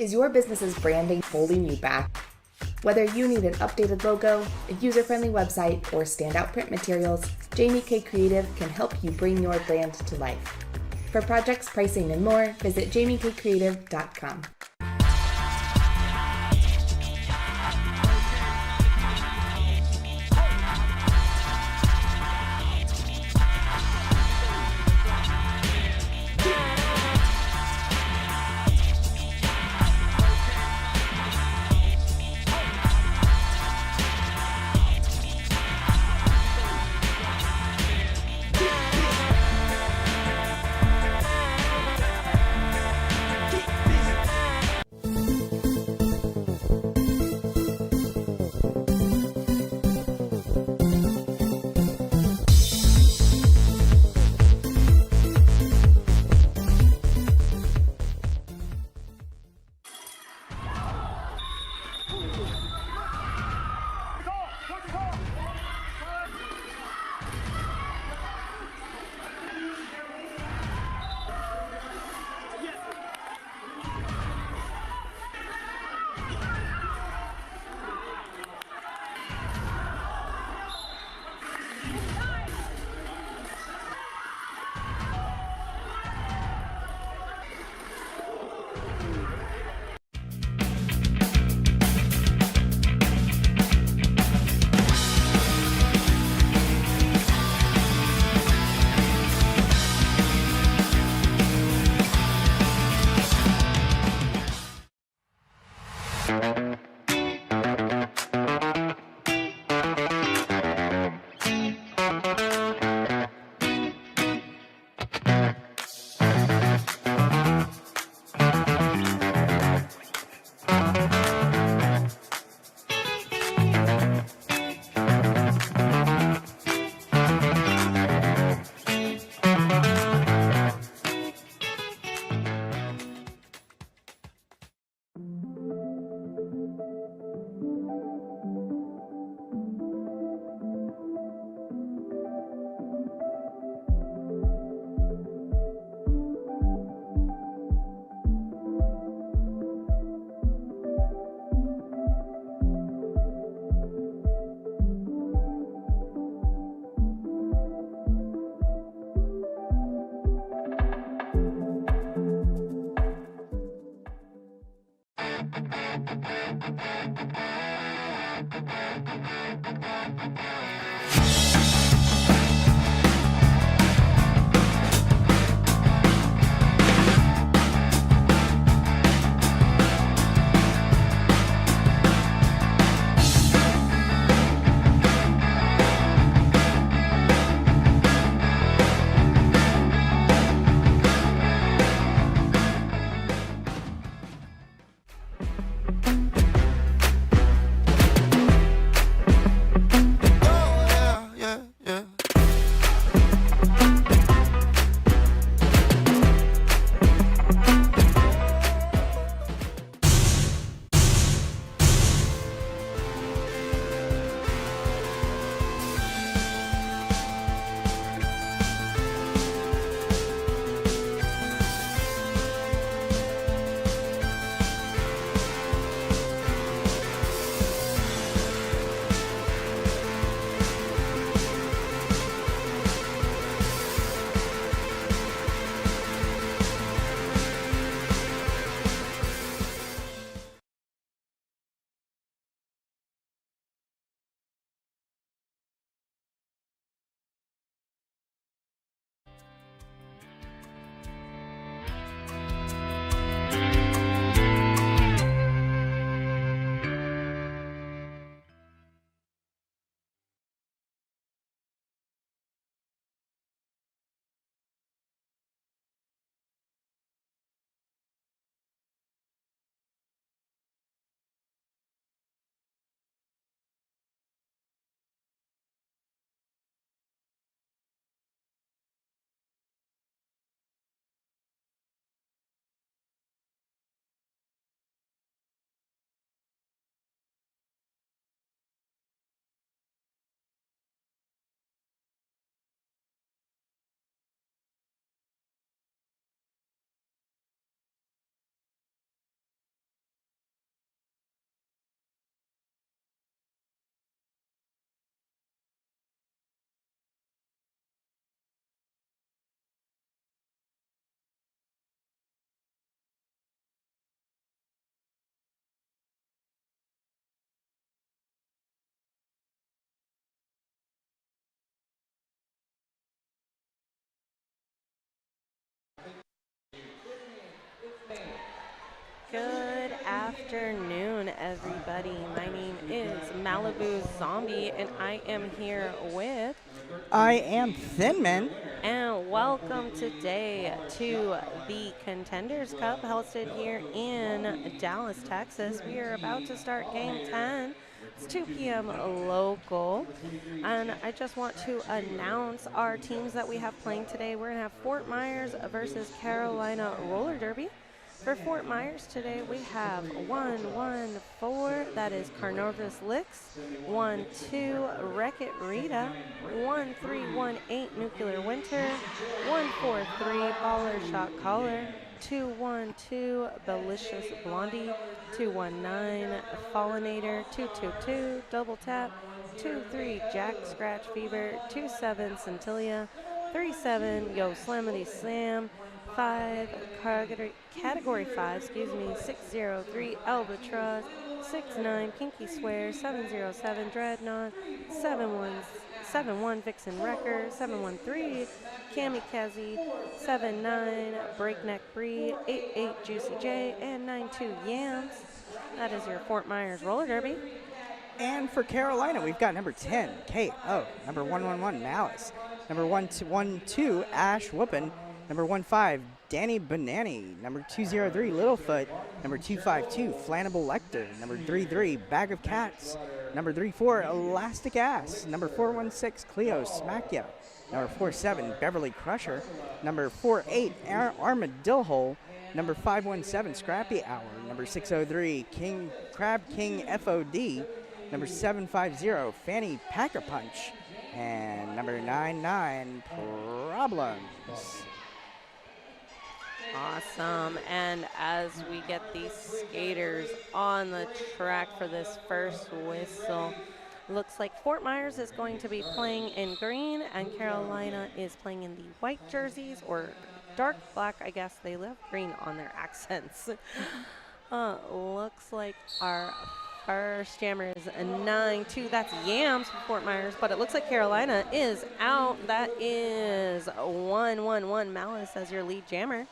Is your business's branding holding you back? Whether you need an updated logo, a user-friendly website, or standout print materials, Jamie K Creative can help you bring your brand to life. For projects, pricing, and more, visit jamiekcreative.com. Good afternoon, everybody. My name is Malibu Zombie, and I am here with... I am Thin Man. And welcome today to the Contenders Cup, hosted here in Dallas, Texas. We are about to start Game 10. It's 2 p.m. local. And I just want to announce our teams that we have playing today. We're going to have Fort Myers versus Carolina Roller Derby. For Fort Myers today, we have 1-1-4, that is Carnarvon Licks, 1-2, Wreck-It Rita, 1-3-1-8, Nuclear Winter, 1-4-3, Baller Shot Caller, 2-1-2, Delicious Blondie, 2-1-9, Fallinator, 2-2-2, Double Tap, 2-3, Jack Scratch Fever, 2-7, Centilla, 3-7, Yo Slamity Slam, 5, Category 5, 603, Albatross, 6-9, Pinky Swear, 707, Dreadnought, 7-1, Vixen Wrecker, 7-1-3, Kamikaze, 7-9, Breakneck Bree, 8-8, Juicy J, and 9-2, Yams. That is your Fort Myers Roller Derby. And for Carolina, we've got number 10, KO, number 111, Malice, number 112, Ash Whoopin', number 15, Danny Banani, number 203, Littlefoot, number 252, Flannable Lecter, number 33, Bag of Cats, number 34, Elastic Ass, number 416, Cleo Smack Ya, number 47, Beverly Crusher, number 48, Armadillo, number 517, Scrappy Hour, number 603, Crab King FOD, number 750, Fanny Packer Punch, and number 99, Problems. Awesome. And as we get these skaters on the track for this first whistle, looks like Fort Myers is going to be playing in green and Carolina is playing in the white jerseys, or dark black, I guess. They have green on their accents. Looks like our first jammer is a 9-2. That's Yams for Fort Myers, but it looks like Carolina is out. That is 1-1-1 Malice as your lead jammer.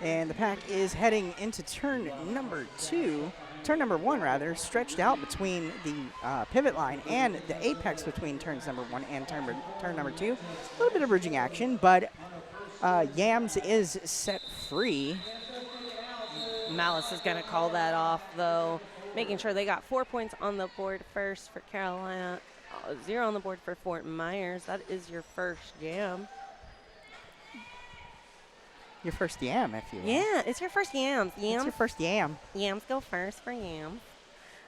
And the pack is heading into turn number one rather, stretched out between the pivot line and the apex between turns number 1 and turn number 2. A little bit of bridging action, but Yams is set free. Malice is going to call that off, though, making sure they got 4 points on the board first for Carolina, 0 on the board for Fort Myers. That is your first jam. Your first yam, if you will. Yeah, it's your first yams. It's your first yam. Yams go first for yams.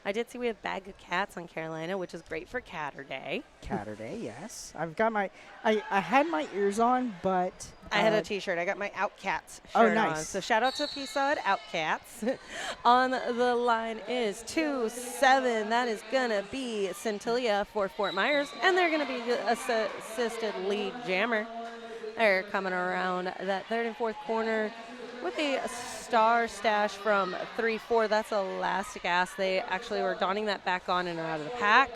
I did see we have Bag of Cats on Carolina, which is great for Catterday. Catterday, yes. I've got my, I had my ears on, but. I had a t-shirt. I got my Outcats shirt Oh, nice. on. So shout out to P-Sod Outcats. On the line is 2-7. That is going to be Centilla for Fort Myers, and they're going to be assisted lead jammer. They're coming around that third and fourth corner with a star stash from 3-4. That's Elastic Ass. They actually were donning that back on and are out of the pack.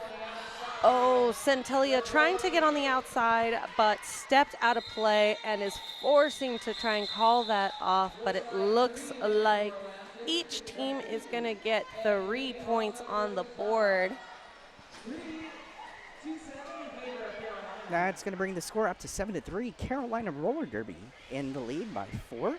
Oh, Centilla trying to get on the outside, but stepped out of play and is forcing to try and call that off. But it looks like each team is going to get 3 points on the board. That's going to bring the score up to 7-3. Carolina Roller Derby in the lead by 4.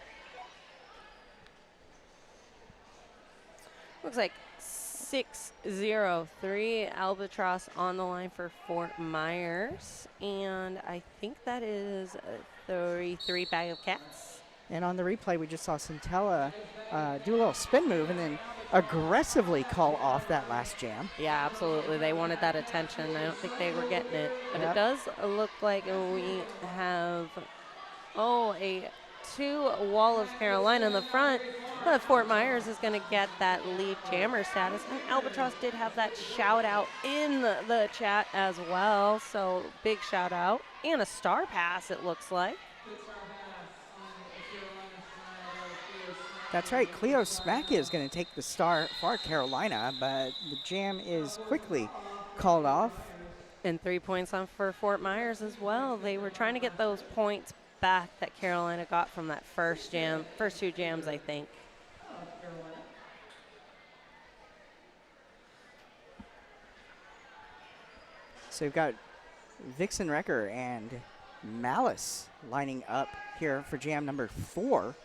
Looks like 6-0-3. Albatross on the line for Fort Myers. And I think that is a 3 Bag of Cats. And on the replay, we just saw Centella do a little spin move and then aggressively call off that last jam. Yeah, absolutely. They wanted that attention. I don't think they were getting it. But It does look like we have, a 2 Wall of Carolina in the front. But Fort Myers is going to get that lead jammer status. And Albatross did have that shout out in the chat as well. So big shout out. And a star pass, it looks like. That's right. Cleo Smack is going to take the star for Carolina, but the jam is quickly called off. And 3 points on for Fort Myers as well. They were trying to get those points back that Carolina got from that first two jams, I think. So we've got Vixen Wrecker and Malice lining up here for jam number 4.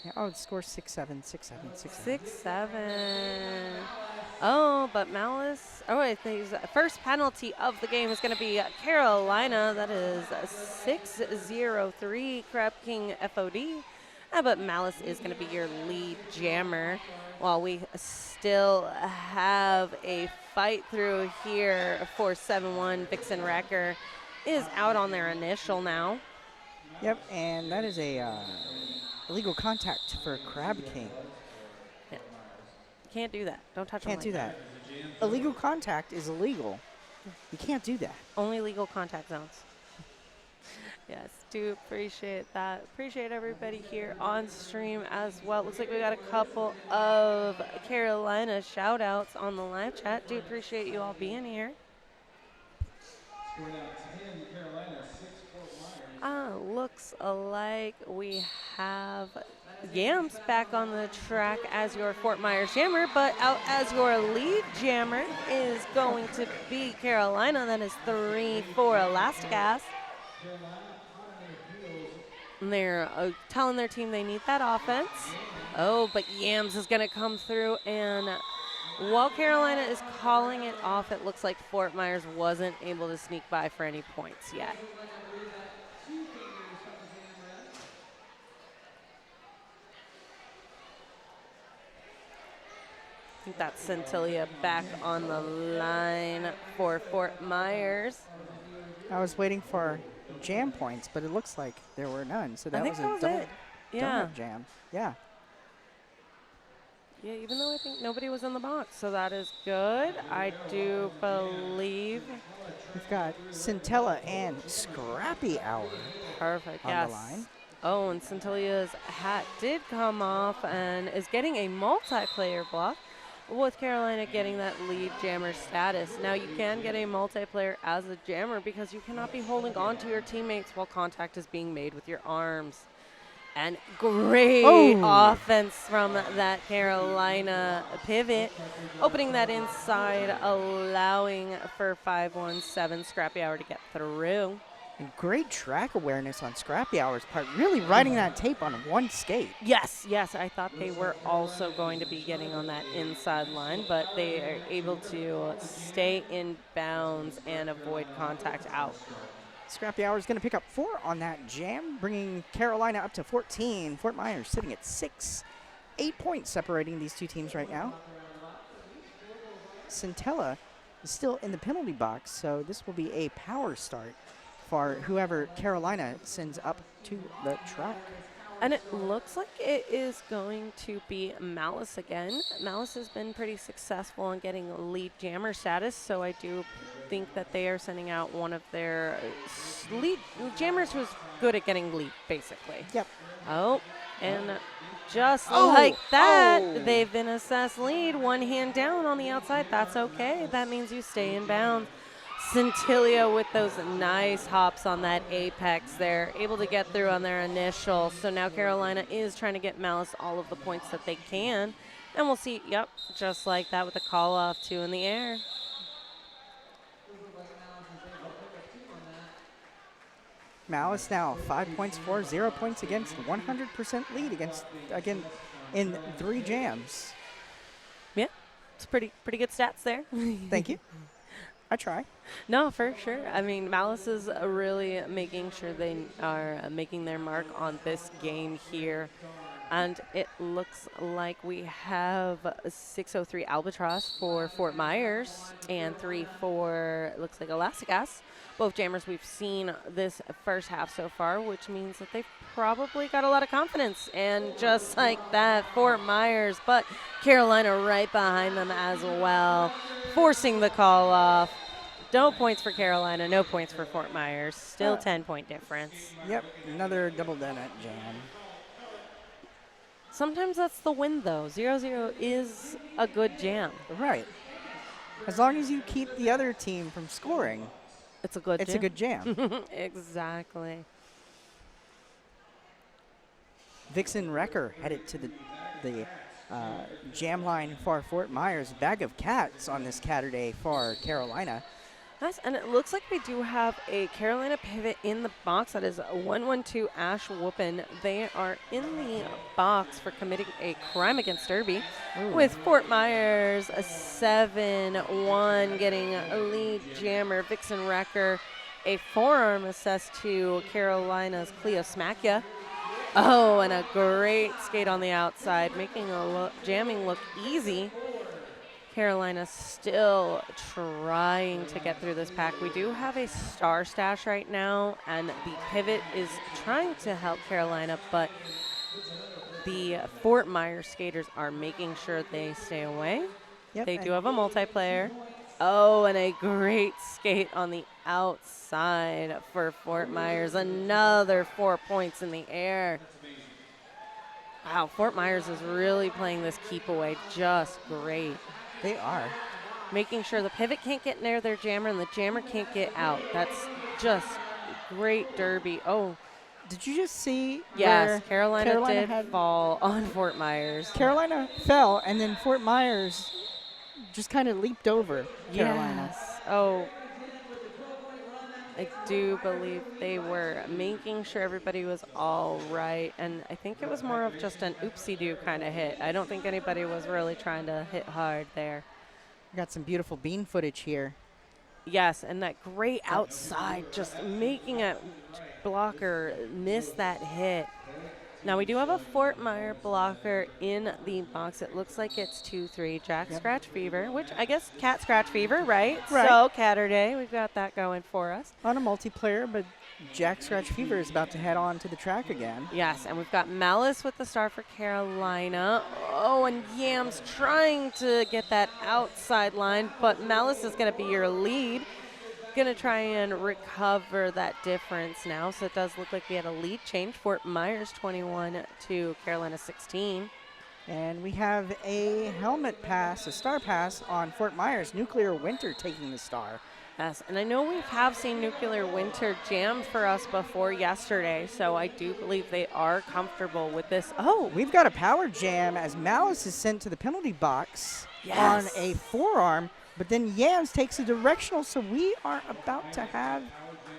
Yeah, oh, the score 6-7, 6-7, 6-7. 6-7. Oh, but Malice. Oh, I think the first penalty of the game is going to be Carolina. That is 6-0-3 Crab King FOD. But Malice is going to be your lead jammer, while we still have a fight through here for 7-1. Vixen Wrecker is out on their initial now. Yep, and that is a illegal contact for Crab King. Yeah. Can't do that. Don't touch Can't them do like that. Illegal contact is illegal. You can't do that. Only legal contact zones. Yes, do appreciate that. Appreciate everybody here on stream as well. Looks like we got a couple of Carolina shout outs on the live chat. Do appreciate you all being here. Looks like we have Yams back on the track as your Fort Myers jammer, but out as your lead jammer is going to be Carolina. That is 3-4 Elastic Ass. And they're telling their team they need that offense. Oh, but Yams is going to come through, and while Carolina is calling it off, it looks like Fort Myers wasn't able to sneak by for any points yet. I think that's Centilla back on the line for Fort Myers. I was waiting for jam points, but it looks like there were none. So that was a donut jam. Yeah. Yeah, even though I think nobody was in the box, so that is good. I do believe we've got Centella and Scrappy Hour. Perfect. On the line. Oh, and Centilla's hat did come off and is getting a multiplayer block, with Carolina getting that lead jammer status. Now you can get a multiplayer as a jammer because you cannot be holding on to your teammates while contact is being made with your arms. And great offense from that Carolina pivot, opening that inside, allowing for 517 Scrappy Hour to get through. And great track awareness on Scrappy Hour's part, really riding that tape on one skate. Yes, I thought they were also going to be getting on that inside line, but they are able to stay in bounds and avoid contact out. Scrappy Hour is going to pick up 4 on that jam, bringing Carolina up to 14. Fort Myers sitting at 6. 8 points separating these two teams right now. Centella is still in the penalty box, so this will be a power start for whoever Carolina sends up to the track. And it looks like it is going to be Malice again. Malice has been pretty successful in getting lead jammer status, so I do think that they are sending out one of their lead jammers who's good at getting lead, basically. Yep. Oh, and just like that, they've been assessed lead. One hand down on the outside. That's okay. That means you stay in bounds. Centilla with those nice hops on that apex. They're able to get through on their initial. So now Carolina is trying to get Malice all of the points that they can. And we'll see, yep, just like that with the call off, 2 in the air. Malice now 5 points for, 0 points against, 100% lead again in 3 jams. Yeah, it's pretty good stats there. Thank you. I try. No, for sure. I mean, Malice is really making sure they are making their mark on this game here. And it looks like we have 603 Albatross for Fort Myers and 3 for, it looks like, Elastic Ass. Both jammers we've seen this first half so far, which means that they've probably got a lot of confidence. And just like that, Fort Myers, but Carolina right behind them as well, forcing the call off. No points for Carolina, no points for Fort Myers. Still 10-point difference. Yep, another double donut jam. Sometimes that's the win, though. 0-0 is a good jam. Right. As long as you keep the other team from scoring, It's a good It's a good jam. Exactly. Vixen Wrecker headed to the jam line for Fort Myers. Bag of cats on this Saturday for Carolina. Nice, and it looks like we do have a Carolina pivot in the box. That is a 1-1-2 Ash Whoopin. They are in the box for committing a crime against Derby, with Fort Myers a 7-1 getting a lead jammer. Vixen Wrecker a forearm assessed to Carolina's Cleo Smackya. Oh, and a great skate on the outside, making jamming look easy. Carolina still trying to get through this pack. We do have a star stash right now, and the pivot is trying to help Carolina, but the Fort Myers skaters are making sure they stay away. Yep, They do have a multiplayer. Oh, and a great skate on the outside for Fort Myers. Another 4 points in the air. Wow, Fort Myers is really playing this keep away just great. They are. Making sure the pivot can't get near their jammer and the jammer can't get out. That's just great derby. Oh, Did you just see? yes, where Carolina did had fall on Fort Myers. Carolina fell, and then Fort Myers just kind of leaped over Carolina. Yes. Oh, I do believe they were making sure everybody was all right, and I think it was more of just an oopsie-doo kind of hit. I don't think anybody was really trying to hit hard there. Got some beautiful bean footage here. Yes, and that great outside, just making a blocker miss that hit. Now we do have a Fort Myers blocker in the box. It looks like it's 2-3 Jack Scratch Fever, which I guess Cat Scratch Fever, right? Right. So Catterday, we've got that going for us. On a multiplayer, but Jack Scratch Fever is about to head on to the track again. Yes, and we've got Malice with the star for Carolina. Oh, and Yams trying to get that outside line, but Malice is going to be your lead. Going to try and recover that difference now. So it does look like we had a lead change. Fort Myers 21 to Carolina 16. And we have a helmet pass, a star pass on Fort Myers. Nuclear Winter taking the star. Yes, and I know we have seen Nuclear Winter jammed for us before yesterday, so I do believe they are comfortable with this. Oh, We've got a power jam as Malice is sent to the penalty box on a forearm, but then Yams takes a directional, so we are about to have...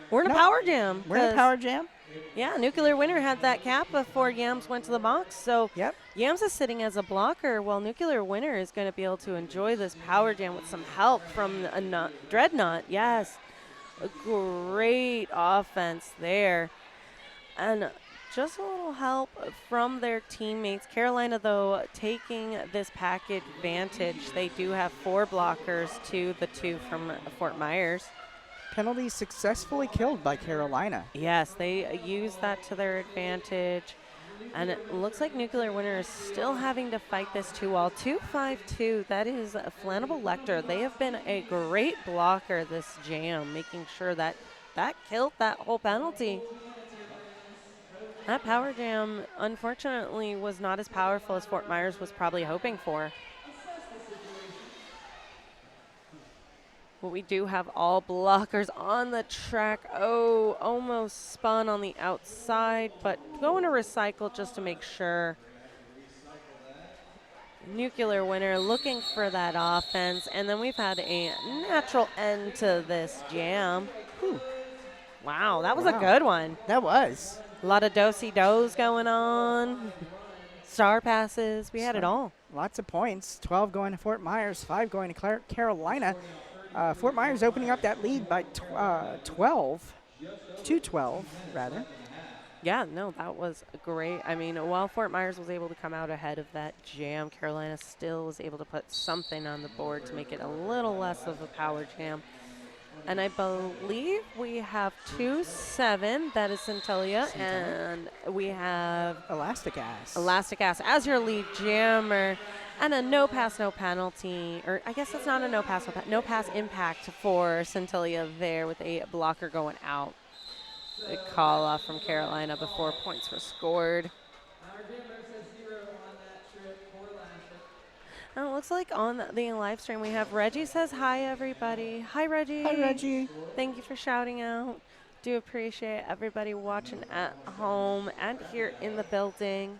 we're in a power jam. We're in a power jam? Yeah, Nuclear Winter had that cap before Yams went to the box, so Yep. Yams is sitting as a blocker while Nuclear Winter is going to be able to enjoy this power jam with some help from Dreadnought. Yes, a great offense there. And just a little help from their teammates. Carolina, though, taking this pack advantage. They do have 4 blockers to the 2 from Fort Myers. Penalty successfully killed by Carolina. Yes, they use that to their advantage. And it looks like Nuclear Winter is still having to fight this 2-all. 2-5-2, that is Flannable Lecter. They have been a great blocker this jam, making sure that that killed that whole penalty. That power jam, unfortunately, was not as powerful as Fort Myers was probably hoping for. But we do have all blockers on the track. Oh, almost spun on the outside, but going to recycle just to make sure. Nuclear Winter looking for that offense, and then we've had a natural end to this jam. Whew. Wow, that was a good one. That was. A lot of do-si-dos going on. Star passes. We had it all. Lots of points. 12 going to Fort Myers, 5 going to Carolina. Fort Myers opening up that lead by 12, rather. Yeah, no, that was great. I mean, while Fort Myers was able to come out ahead of that jam, Carolina still was able to put something on the board to make it a little less of a power jam. And I believe we have 2-7, that is Centellia, and we have Elastic Ass. Elastic Ass as your lead jammer, and a no pass, no penalty, or I guess that's not a no pass, no pass impact for Centellia there with a blocker going out. A call off from Carolina before points were scored. Oh, it looks like on the live stream we have Reggie says hi, everybody. Hi, Reggie. Hi, Reggie. Thank you for shouting out. Do appreciate everybody watching at home and here in the building.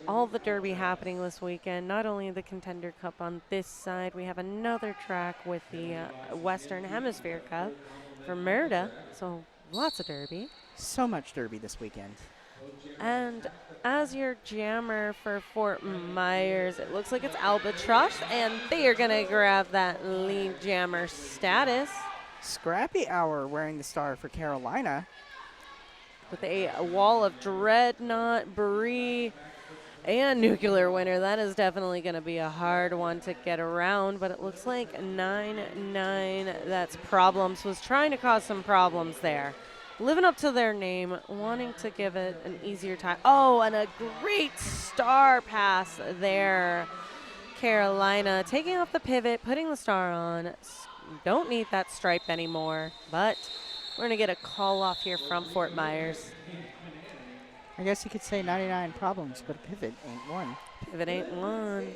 All the derby happening this weekend, not only the Contender Cup on this side, we have another track with the Western Hemisphere Cup for Merida, so lots of derby. So much derby this weekend. And as your jammer for Fort Myers, it looks like it's Albatross, and they are going to grab that lead jammer status. Scrappy Hour wearing the star for Carolina. With a wall of Dreadnought, Bree, and Nuclear Winter. That is definitely going to be a hard one to get around, but it looks like 9-9, that's Problems, was trying to cause some problems there. Living up to their name, wanting to give it an easier time. Oh, and a great star pass there. Carolina taking off the pivot, putting the star on. Don't need that stripe anymore, but we're going to get a call off here from Fort Myers. I guess you could say 99 problems, but a pivot ain't one. Pivot ain't one.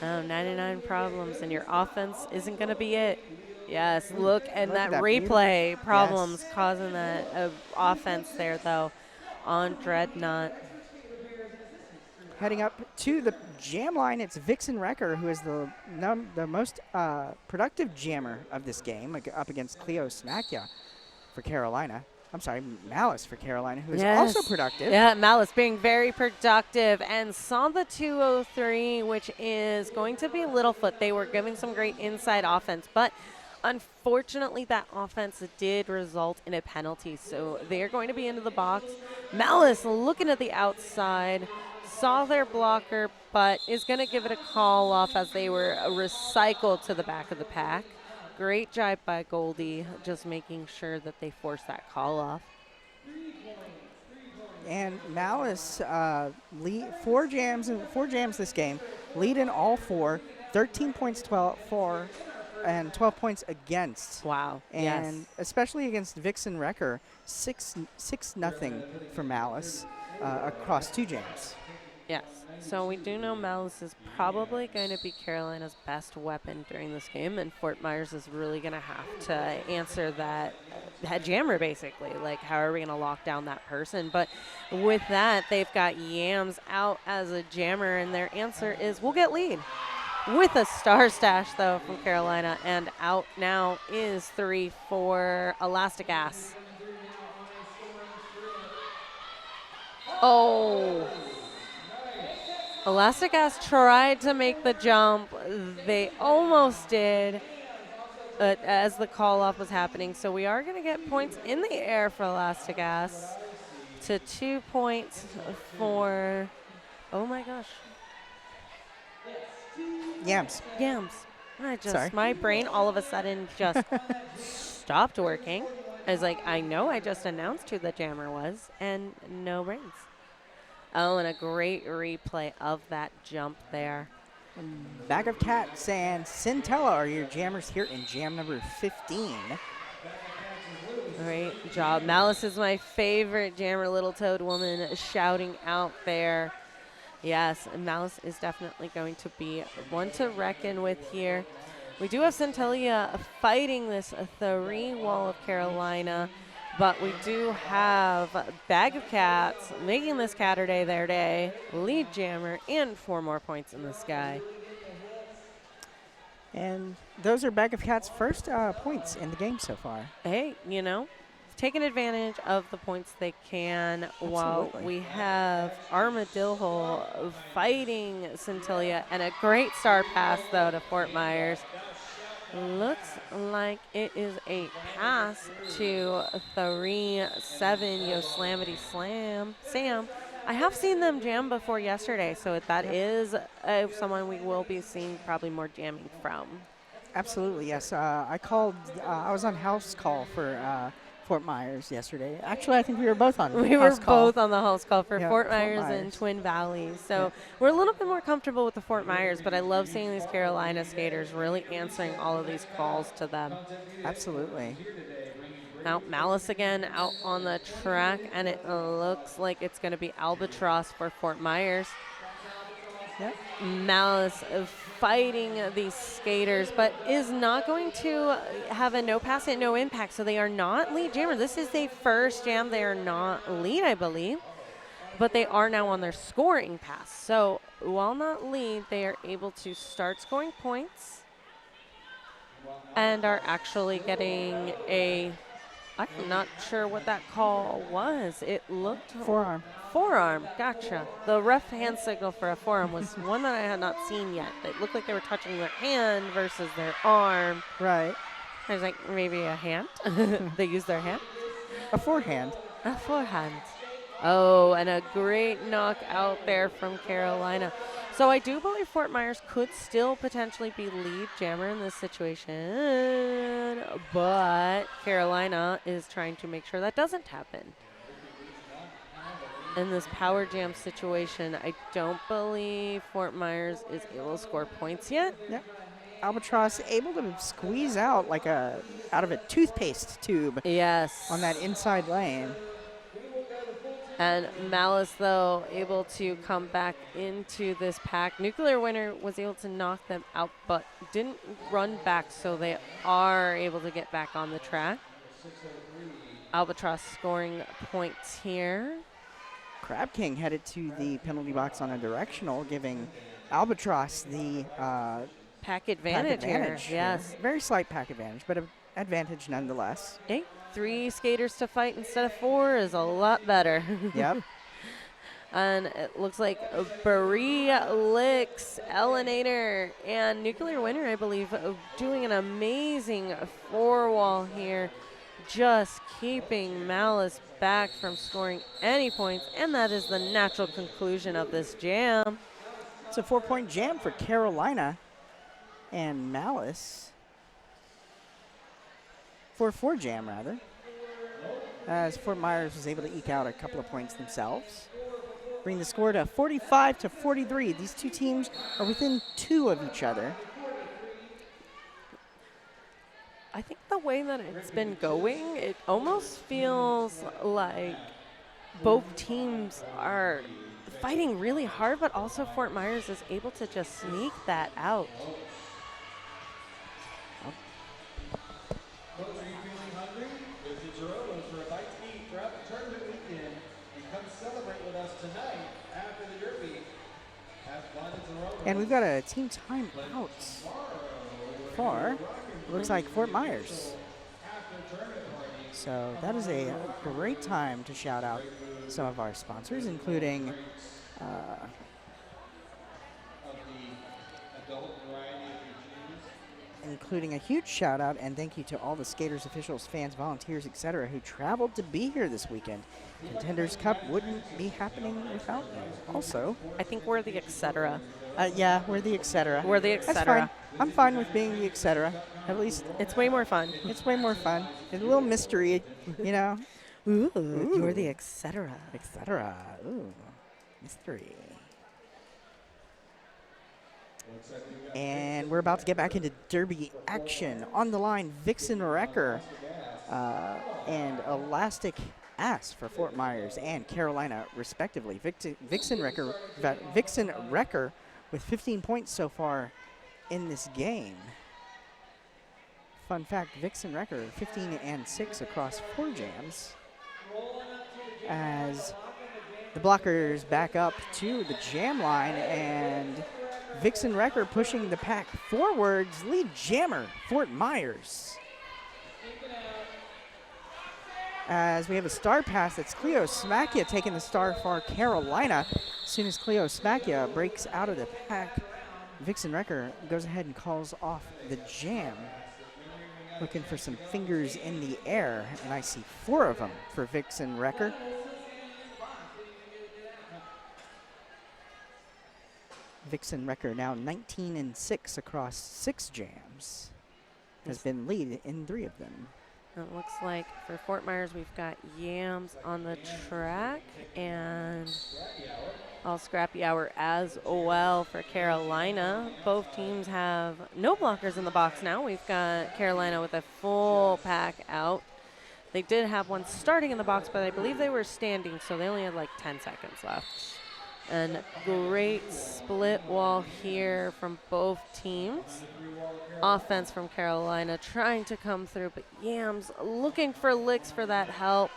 Oh, 99 problems, and your offense isn't going to be it. Yes, look, and that replay problems causing that offense there, though, on Dreadnought. Heading up to the jam line, it's Vixen Wrecker, who is the most productive jammer of this game, up against Cleo Smakia for Carolina. I'm sorry, Malice for Carolina, who is also productive. Yeah, Malice being very productive, and saw the 203, which is going to be Littlefoot. They were giving some great inside offense, but unfortunately, that offense did result in a penalty, so they're going to be into the box. Malice looking at the outside, saw their blocker, but is going to give it a call off as they were recycled to the back of the pack. Great job by Goldie, just making sure that they force that call off. And Malice lead 4 jams this game, lead in all 4, 13 points 12 for. And 12 points against. Wow. And especially against Vixen Wrecker, 6-0 for Malice across 2 jams. Yes. So we do know Malice is probably going to be Carolina's best weapon during this game, and Fort Myers is really going to have to answer that jammer, basically. Like, how are we going to lock down that person? But with that, they've got Yams out as a jammer, and their answer is we'll get lead. With a star stash, though, from Carolina, and out now is 3 for Elastic Ass. Oh. Elastic Ass tried to make the jump. They almost did, but as the call-off was happening. So we are going to get points in the air for Elastic Ass to 2 points for, oh my gosh. Yams. My brain all of a sudden just stopped working. I was like, I know I just announced who the jammer was, and no brains. Oh, and a great replay of that jump there. Bag of Cats and Centella are your jammers here in jam number 15. Great job. Malice is my favorite jammer, Little Toad Woman, shouting out there. Yes, Malice is definitely going to be one to reckon with here. We do have Centella fighting this 3 wall of Carolina, but we do have Bag of Cats making this Catterday their day, lead jammer, and 4 more points in the sky. And those are Bag of Cats' first points in the game so far. Hey, you know, taking advantage of the points they can. Absolutely. While we have Armadillo fighting Centilla, and a great star pass, though, to Fort Myers. Looks like it is a pass to 3-7 Yosemite Sam. I have seen them jam before yesterday, so that is someone we will be seeing probably more jamming from. Absolutely, yes. I was on house call for Fort Myers yesterday. Actually, I think we were both on house call. Both on the house call for Fort Myers and Twin Valley. So we're a little bit more comfortable with the Fort Myers, but I love seeing these Carolina skaters really answering all of these calls to them. Absolutely. Now Malice again out on the track, and it looks like it's going to be Albatross for Fort Myers. Yep. Malice fighting these skaters, but is not going to have a no pass and no impact. So they are not lead jammer. This is their first jam. They are not lead, I believe, but they are now on their scoring pass. So while not lead, they are able to start scoring points and are actually getting a, I'm not sure what that call was. It looked Forearm. Forearm, gotcha. The ref hand signal for a forearm was one that I had not seen yet. It looked like they were touching their hand versus their arm. Right. I was like, maybe a hand? They use their hand? A forehand. A forehand. Oh, and a great knock out there from Carolina. So I do believe Fort Myers could still potentially be lead jammer in this situation, but Carolina is trying to make sure that doesn't happen. In this power jam situation, I don't believe Fort Myers is able to score points yet. Yep. Albatross able to squeeze out like out of a toothpaste tube. Yes. On that inside lane. And Malice, though, able to come back into this pack. Nuclear Winter was able to knock them out, but didn't run back, so they are able to get back on the track. Albatross scoring points here. Crab King headed to the penalty box on a directional, giving Albatross the pack advantage here. Yes. Very slight pack advantage, but an advantage nonetheless. Hey, 3 skaters to fight instead of 4 is a lot better. Yep. And it looks like Brie, Licks, Elenator, and Nuclear Winter, I believe, doing an amazing 4-wall here, just keeping Malice back from scoring any points, and that is the natural conclusion of this jam. It's a 4-point jam for Carolina and Malice. 4-4 jam, rather, as Fort Myers was able to eke out a couple of points themselves. Bring the score to 45-43. These two teams are within 2 of each other. I think the way that it's been going, it almost feels like both teams are fighting really hard, but also Fort Myers is able to just sneak that out. And we've got a team time out for, looks like, Fort Myers. So that is a great time to shout out some of our sponsors, including a huge shout out and thank you to all the skaters, officials, fans, volunteers, etc., who traveled to be here this weekend. Contenders Cup wouldn't be happening without them. Also, I think we're the etc. Yeah, we're the etc. We're the That's etc. fine. I'm fine with being the etc. At least it's way more fun. It's way more fun. It's a little mystery, you know. Ooh, you're the etc. Etc. Ooh, mystery. And we're about to get back into Derby action. On the line, Vixen Wrecker and Elastic Ass for Fort Myers and Carolina, respectively. Vixen Wrecker with 15 points so far in this game. Fun fact, Vixen Wrecker 15-6 across 4 jams. As the blockers back up to the jam line, and Vixen Wrecker pushing the pack forwards. Lead jammer, Fort Myers. As we have a star pass, that's Cleo Smakia taking the star for Carolina. As soon as Cleo Smakia breaks out of the pack, Vixen Wrecker goes ahead and calls off the jam. Looking for some fingers in the air, and I see 4 of them for Vixen Wrecker. Vixen Wrecker now 19-6 across 6 jams. Has been lead in 3 of them. It looks like for Fort Myers, we've got Yams on the track and all Scrappy Hour as well for Carolina. Both teams have no blockers in the box now. We've got Carolina with a full pack out. They did have one starting in the box, but I believe they were standing, so they only had like 10 seconds left. And great split wall here from both teams. Offense from Carolina trying to come through, but Yams looking for licks for that help.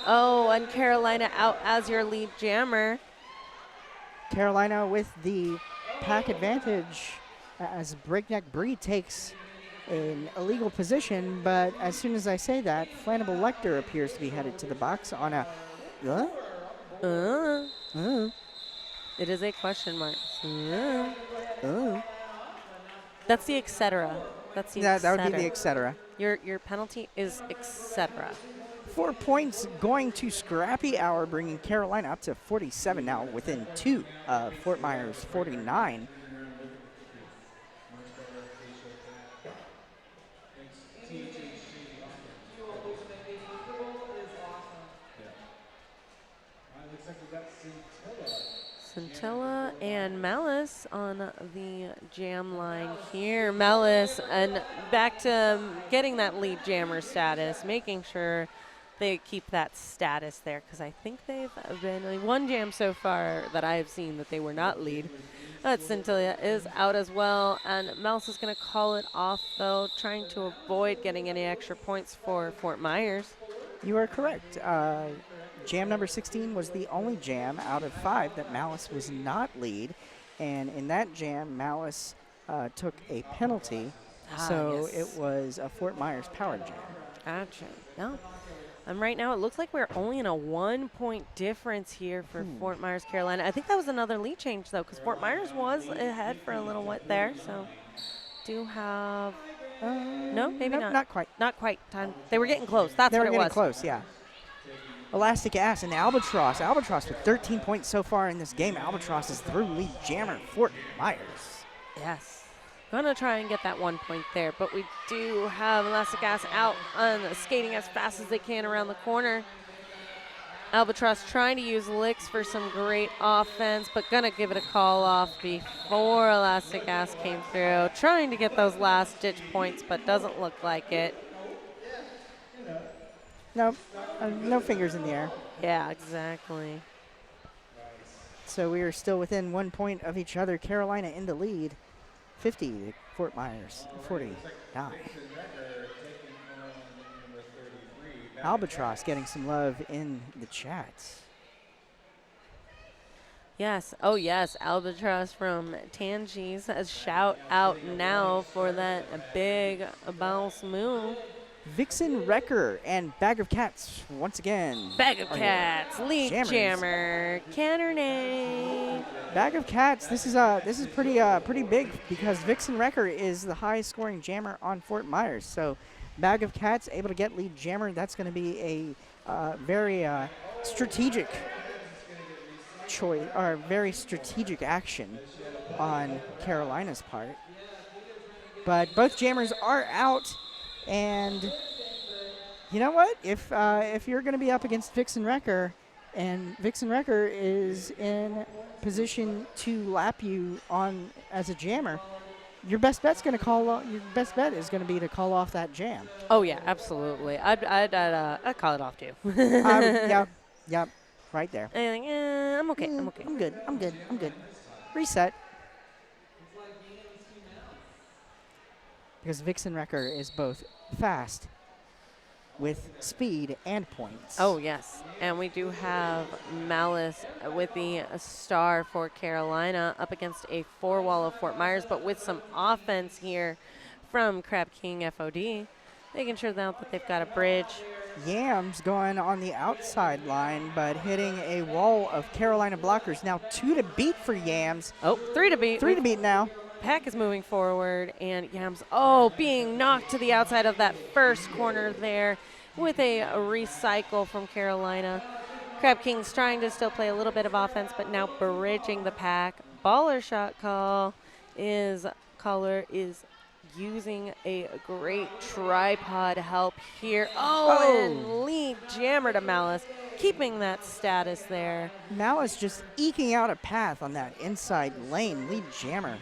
Oh, and Carolina out as your lead jammer. Carolina with the pack advantage as Breakneck Bree takes an illegal position, but as soon as I say that, Flannable Lecter appears to be headed to the box on a... It is a question mark. That's the etc. That's the That would be the etc. Your penalty is etc. 4 points going to Scrappy Hour, bringing Carolina up to 47 now, within 2 of Fort Myers 49. Scintilla and Malice on the jam line here. Malice, and back to getting that lead jammer status, making sure they keep that status there, because I think they've been one jam so far that I've seen that they were not lead. Scintilla is out as well, and Malice is going to call it off, though, trying to avoid getting any extra points for Fort Myers. You are correct. Jam number 16 was the only jam out of 5 that Malice was not lead, and in that jam, Malice took a penalty, so yes. it was a Fort Myers power jam. Gotcha. No. And right now, it looks like we're only in a 1-point difference here for Fort Myers, Carolina. I think that was another lead change, though, because Fort Myers was ahead for a little while there, so do have... no, maybe not. Not quite. Not quite. Time. They were getting close. That's what it was. They were getting close, yeah. Elastic Ass and Albatross. Albatross with 13 points so far in this game. Albatross is through lead jammer, Fort Myers. Yes. Gonna try and get that 1 point there, but we do have Elastic Ass out on skating as fast as they can around the corner. Albatross trying to use licks for some great offense, but gonna give it a call off before Elastic Ass came through. Trying to get those last ditch points, but doesn't look like it. Nope, no fingers in the air. Yeah, exactly. So we are still within 1 point of each other. Carolina in the lead, 50 to Fort Myers, 49. Albatross getting some love in the chat. Yes, oh yes, Albatross from Tangi says shout out now for that big bounce move. Vixen Wrecker and Bag of Cats once again. Bag of Cats, lead jammer, Cannernay. Bag of Cats, this is pretty big, because Vixen Wrecker is the highest scoring jammer on Fort Myers. So Bag of Cats able to get lead jammer. That's going to be a very strategic choice, or very strategic action on Carolina's part. But both jammers are out. And you know what? If you're going to be up against Vixen Wrecker, and Vixen Wrecker is in position to lap you on as a jammer, your best bet's going to your best bet is going to be to call off that jam. Oh yeah, absolutely. I'd call it off too. Yep, right there. I'm okay. I'm good. Reset. Because Vixen Wrecker is both fast with speed and points. Oh, yes. And we do have Malice with the star for Carolina up against a 4-wall of Fort Myers, but with some offense here from Crab King FOD, making sure now that they've got a bridge. Yams going on the outside line, but hitting a wall of Carolina blockers. Now 2 to beat for Yams. Oh, 3 to beat. 3 to beat now. Pack is moving forward, and Yams, being knocked to the outside of that first corner there with a recycle from Carolina. Crab King's trying to still play a little bit of offense, but now bridging the pack. Baller shot caller is using a great tripod help here. And lead jammer to Malice, keeping that status there. Malice just eking out a path on that inside lane. Lead jammer.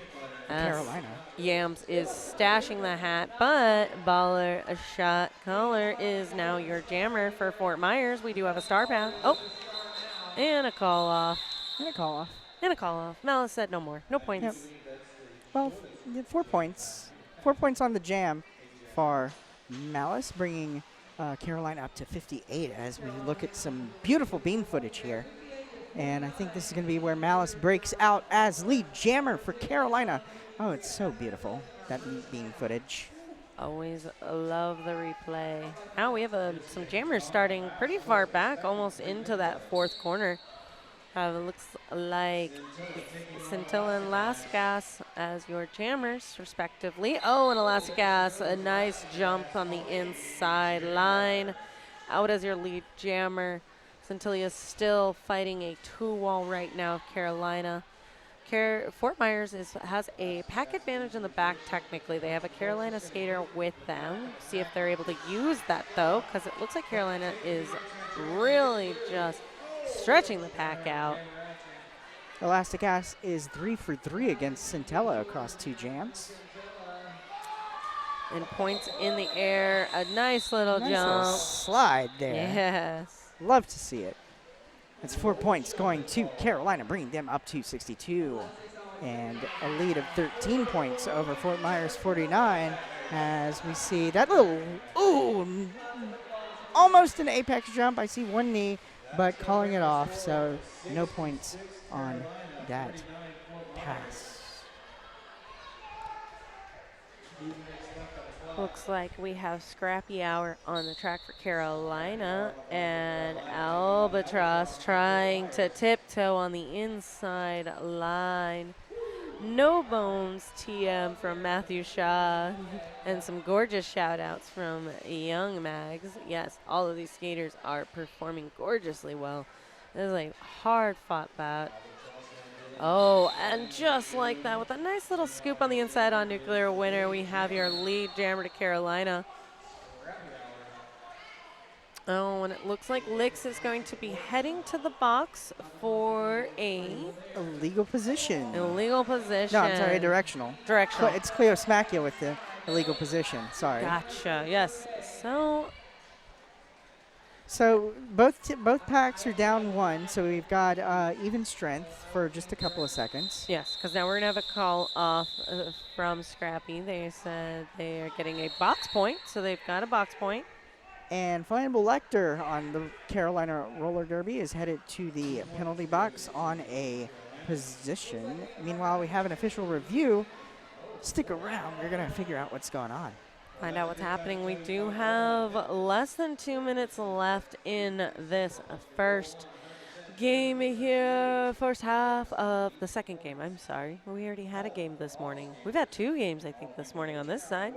Carolina. Yams is stashing the hat, but Baller shot caller is now your jammer for Fort Myers. We do have a star path. And a call off. And a call off. And a call off. Malice said no more. No points. Yep. Well, 4 points. 4 points on the jam for Malice, bringing Carolina up to 58 as we look at some beautiful beam footage here. And I think this is going to be where Malice breaks out as lead jammer for Carolina. Oh, it's so beautiful, that beam footage. Always love the replay. Now we have some jammers starting pretty far back, almost into that fourth corner. It looks like Scintilla and Last Gas as your jammers, respectively. Oh, and Elastic Gas, a nice jump on the inside line. Out as your lead jammer. Scintilla is still fighting a 2-wall right now of Carolina. Fort Myers has a pack advantage in the back, technically. They have a Carolina skater with them. See if they're able to use that, though, because it looks like Carolina is really just stretching the pack out. Elastic Ass is 3 for 3 against Scintilla across 2 jams. And points in the air. A nice little Nice jump. little slide there. Yes. Love to see it. That's 4 points going to Carolina, bringing them up to 62. And a lead of 13 points over Fort Myers 49 as we see that little, ooh, almost an apex jump. I see one knee, but calling it off, so no points on that pass. Looks like we have Scrappy Hour on the track for Carolina, and Albatross trying to tiptoe on the inside line. No Bones TM from Matthew Shaw, and some gorgeous shout outs from Young Mags. Yes, all of these skaters are performing gorgeously well. This is a hard fought bat. Oh, and just like that, with a nice little scoop on the inside on Nuclear Winner, we have your lead jammer to Carolina. Oh, and it looks like Lix is going to be heading to the box for a Illegal position. illegal position. No, I'm sorry, directional. Directional. It's Cleo Smacula with the illegal position. Sorry. Gotcha. Yes. So both packs are down 1, so we've got even strength for just a couple of seconds. Yes, because now we're going to have a call off from Scrappy. They said they are getting a box point, so they've got a box point. And Flammable Lecter on the Carolina Roller Derby is headed to the penalty box on a position. Meanwhile, we have an official review. Stick around. We're going to figure out what's going on. Find out what's happening. We do have less than 2 minutes left in this first game here, first half of the second game. I'm sorry. We already had a game this morning. We've had 2 games, I think, this morning on this side.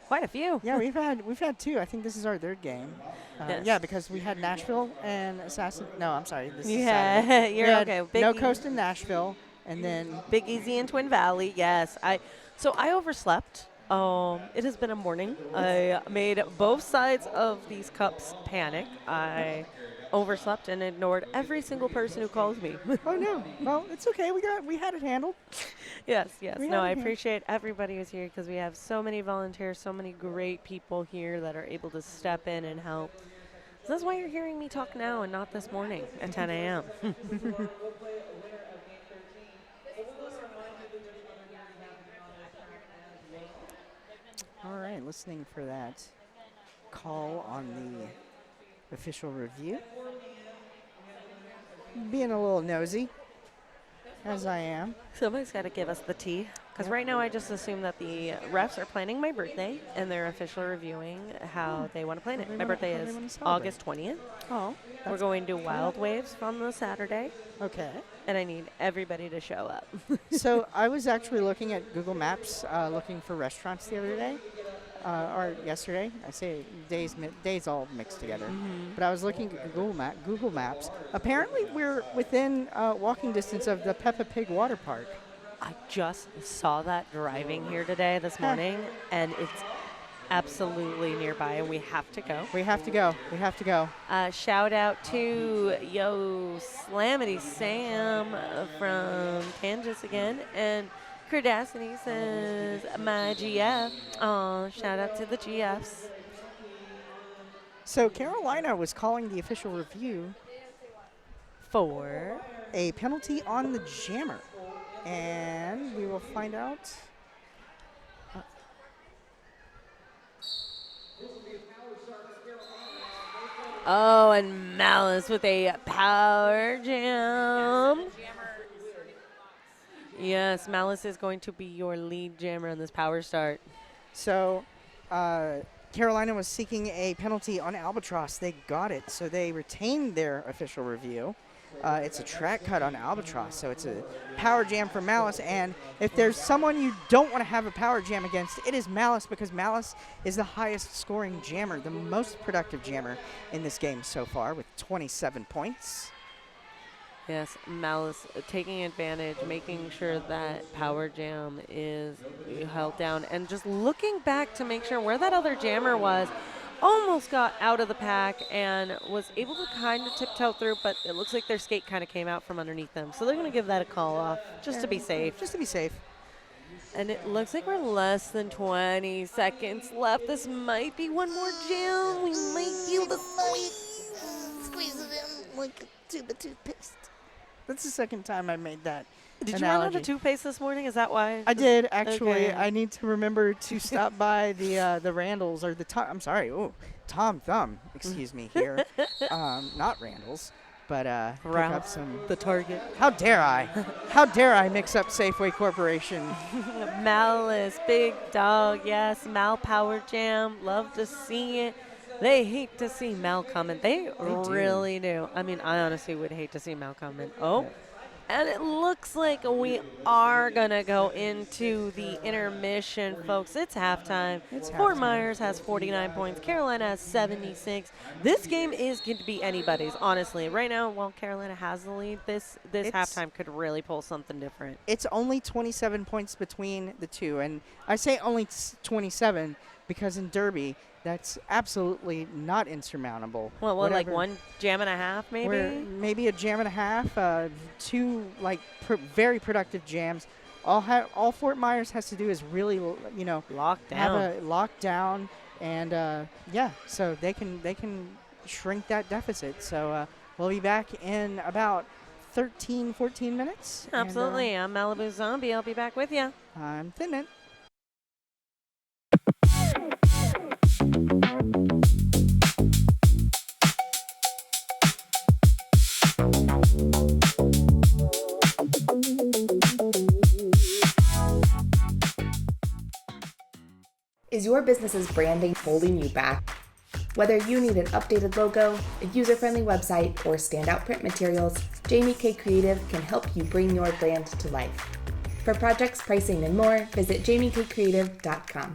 Quite a few. Yeah, we've had 2. I think this is our 3rd game. Yes. Yeah, because we had Nashville and Assassin. No, I'm sorry. This is Yeah, Saturday. you're We had okay. Big No Coast in Nashville, and then Big Easy in Twin Valley. Yes, I overslept. It has been a morning. I made both sides of these cups panic. I overslept and ignored every single person who calls me. oh no, well it's okay. We had it handled. Yes. No, I had it appreciate everybody who's here because we have so many volunteers, so many great people here that are able to step in and help. So that's why you're hearing me talk now and not this morning at 10 a.m. All right, listening for that call on the official review. Being a little nosy, as I am. Somebody's got to give us the tea. Because right now I just assume that the refs are planning my birthday and they're officially reviewing how they want to plan it. My birthday is August 20th. Oh. We're going to Wild Waves on the Saturday. Okay. And I need everybody to show up. So I was actually looking at Google Maps, looking for restaurants the other day, or yesterday. I say days all mixed together. Mm-hmm. But I was looking at Google Maps. Apparently, we're within walking distance of the Peppa Pig Water Park. I just saw that driving here today, this morning, and it's absolutely nearby, and we have to go. We have to go. We have to go. Shout out to Slamity Sam from Kansas again, and Credacity says my GF. Oh, shout out to the GFs. So Carolina was calling the official review for a penalty on the jammer. And we will find out. Oh, and Malice with a power jam. Yes, Malice is going to be your lead jammer in this power start. So Carolina was seeking a penalty on Albatross. They got it, so they retained their official review. It's a track cut on Albatross, so it's a power jam for Malice. And if there's someone you don't want to have a power jam against, it is Malice, because Malice is the highest scoring jammer, the most productive jammer in this game so far with 27 points. Yes, Malice taking advantage, making sure that power jam is held down, and just looking back to make sure where that other jammer was. Almost got out of the pack and was able to kind of tiptoe through, but it looks like their skate kind of came out from underneath them. So they're going to give that a call off just to be safe. Just to be safe. And it looks like we're less than 20 seconds left. This might be one more jam. We might be able to Squeeze it in like a tube of toothpaste. That's the second time I made that Did analogy. you run out of toothpaste this morning? Is that why? I did, actually. Okay. I need to remember to stop by the Randalls, or the I'm sorry, Tom Thumb, excuse me here. Not Randalls, but pick up some. The Target. How dare I? How dare I mix up Safeway Corporation? Malice, big dog, yes, Mal power jam. Love to see it. They hate to see Mal coming. They really do. I mean, I honestly would hate to see Mal coming. Oh, and it looks like we are going to go into the intermission, folks. It's halftime. Fort Myers has 49 points. Carolina has 76. This game is going to be anybody's, honestly. Right now, while Carolina has the lead, this halftime could really pull something different. It's only 27 points between the two. And I say only 27 because in Derby, that's absolutely not insurmountable. Well, like one jam and a half, maybe? Maybe a jam and a half, two very productive jams. All Fort Myers has to do is really, Lock down. have a lockdown, and so they can shrink that deficit. So we'll be back in about 13, 14 minutes. Absolutely. I'm Malibu Zombie. I'll be back with you. I'm Thin Mint. Is your business's branding holding you back? Whether you need an updated logo, a user-friendly website, or standout print materials, Jamie K Creative can help you bring your brand to life. For projects, pricing, and more, visit jamiekcreative.com.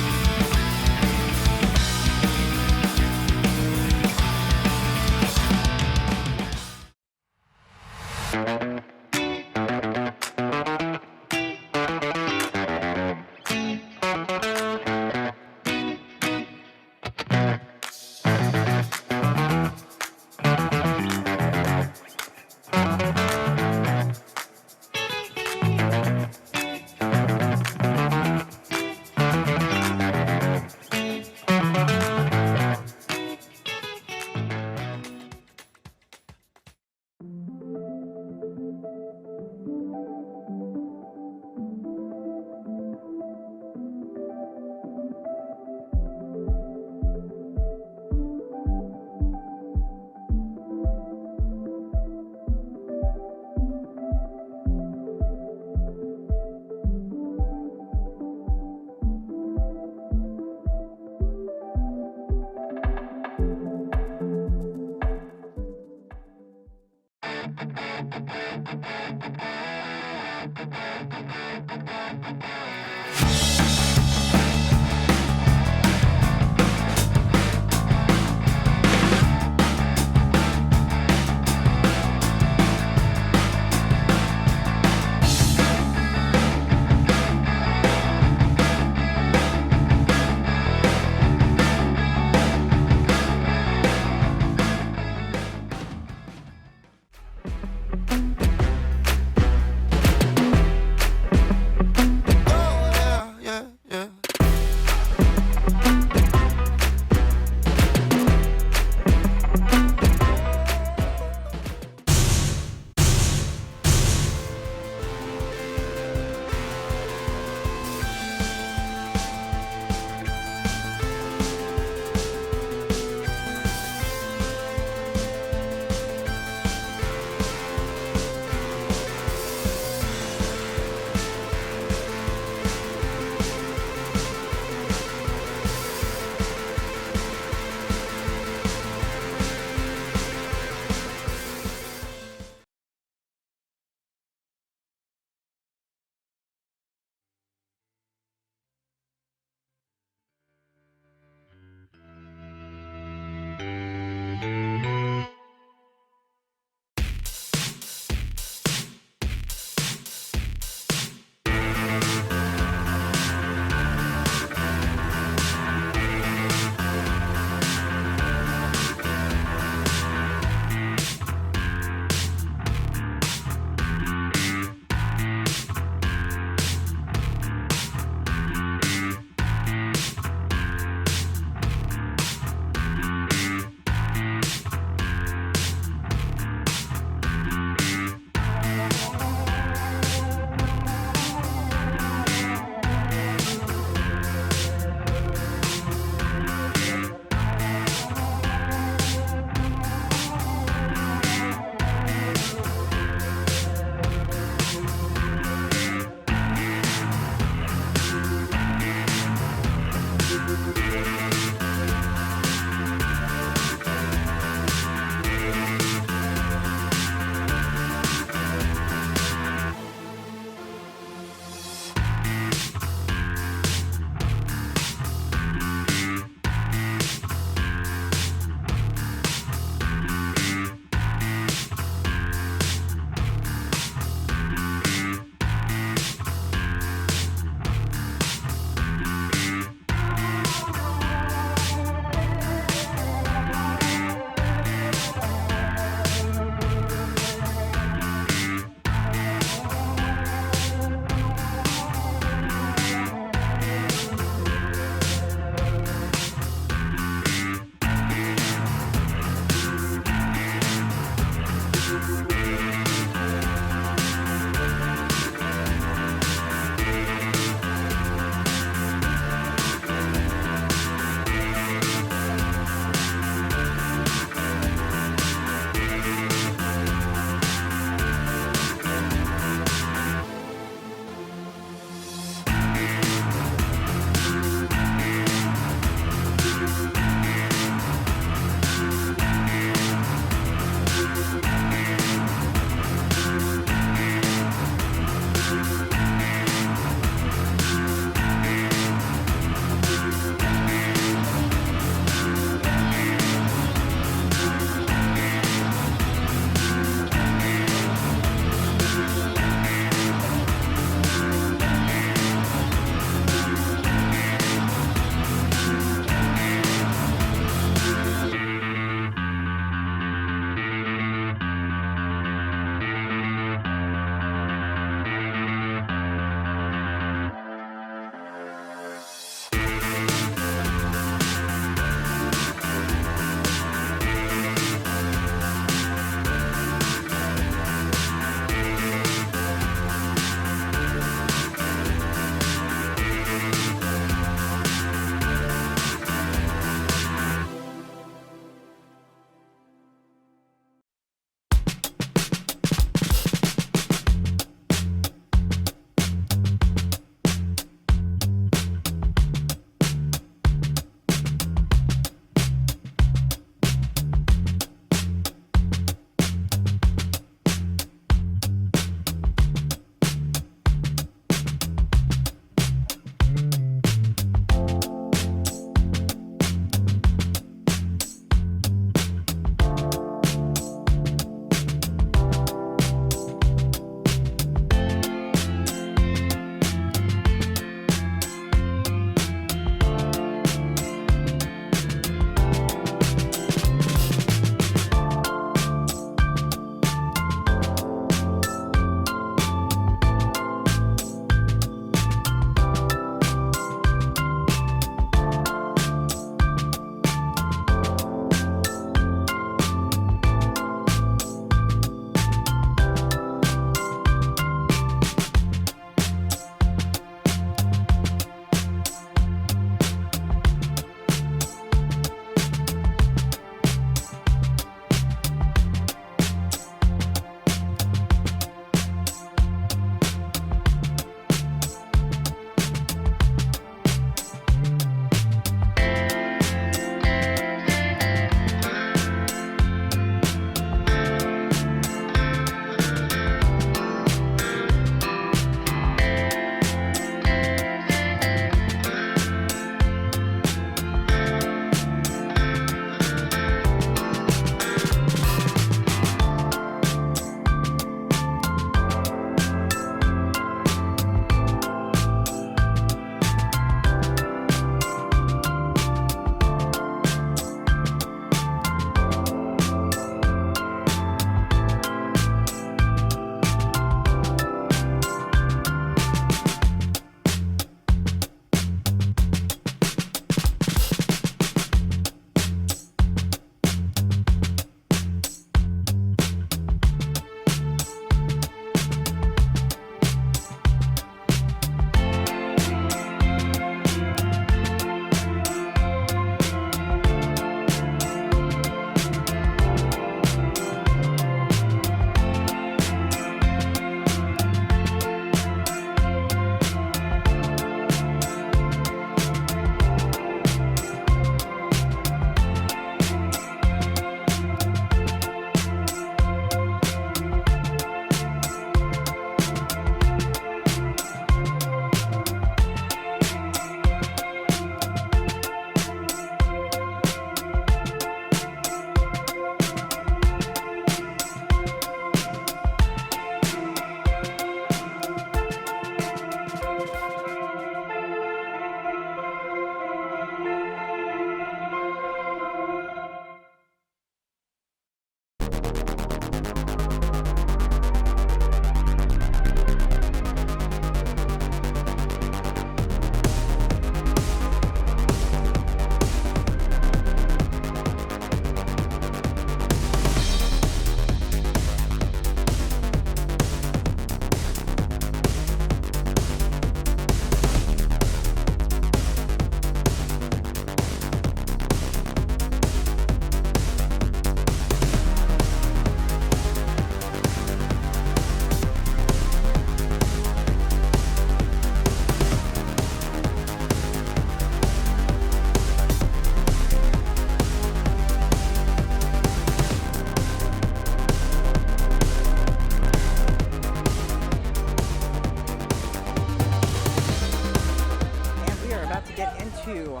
into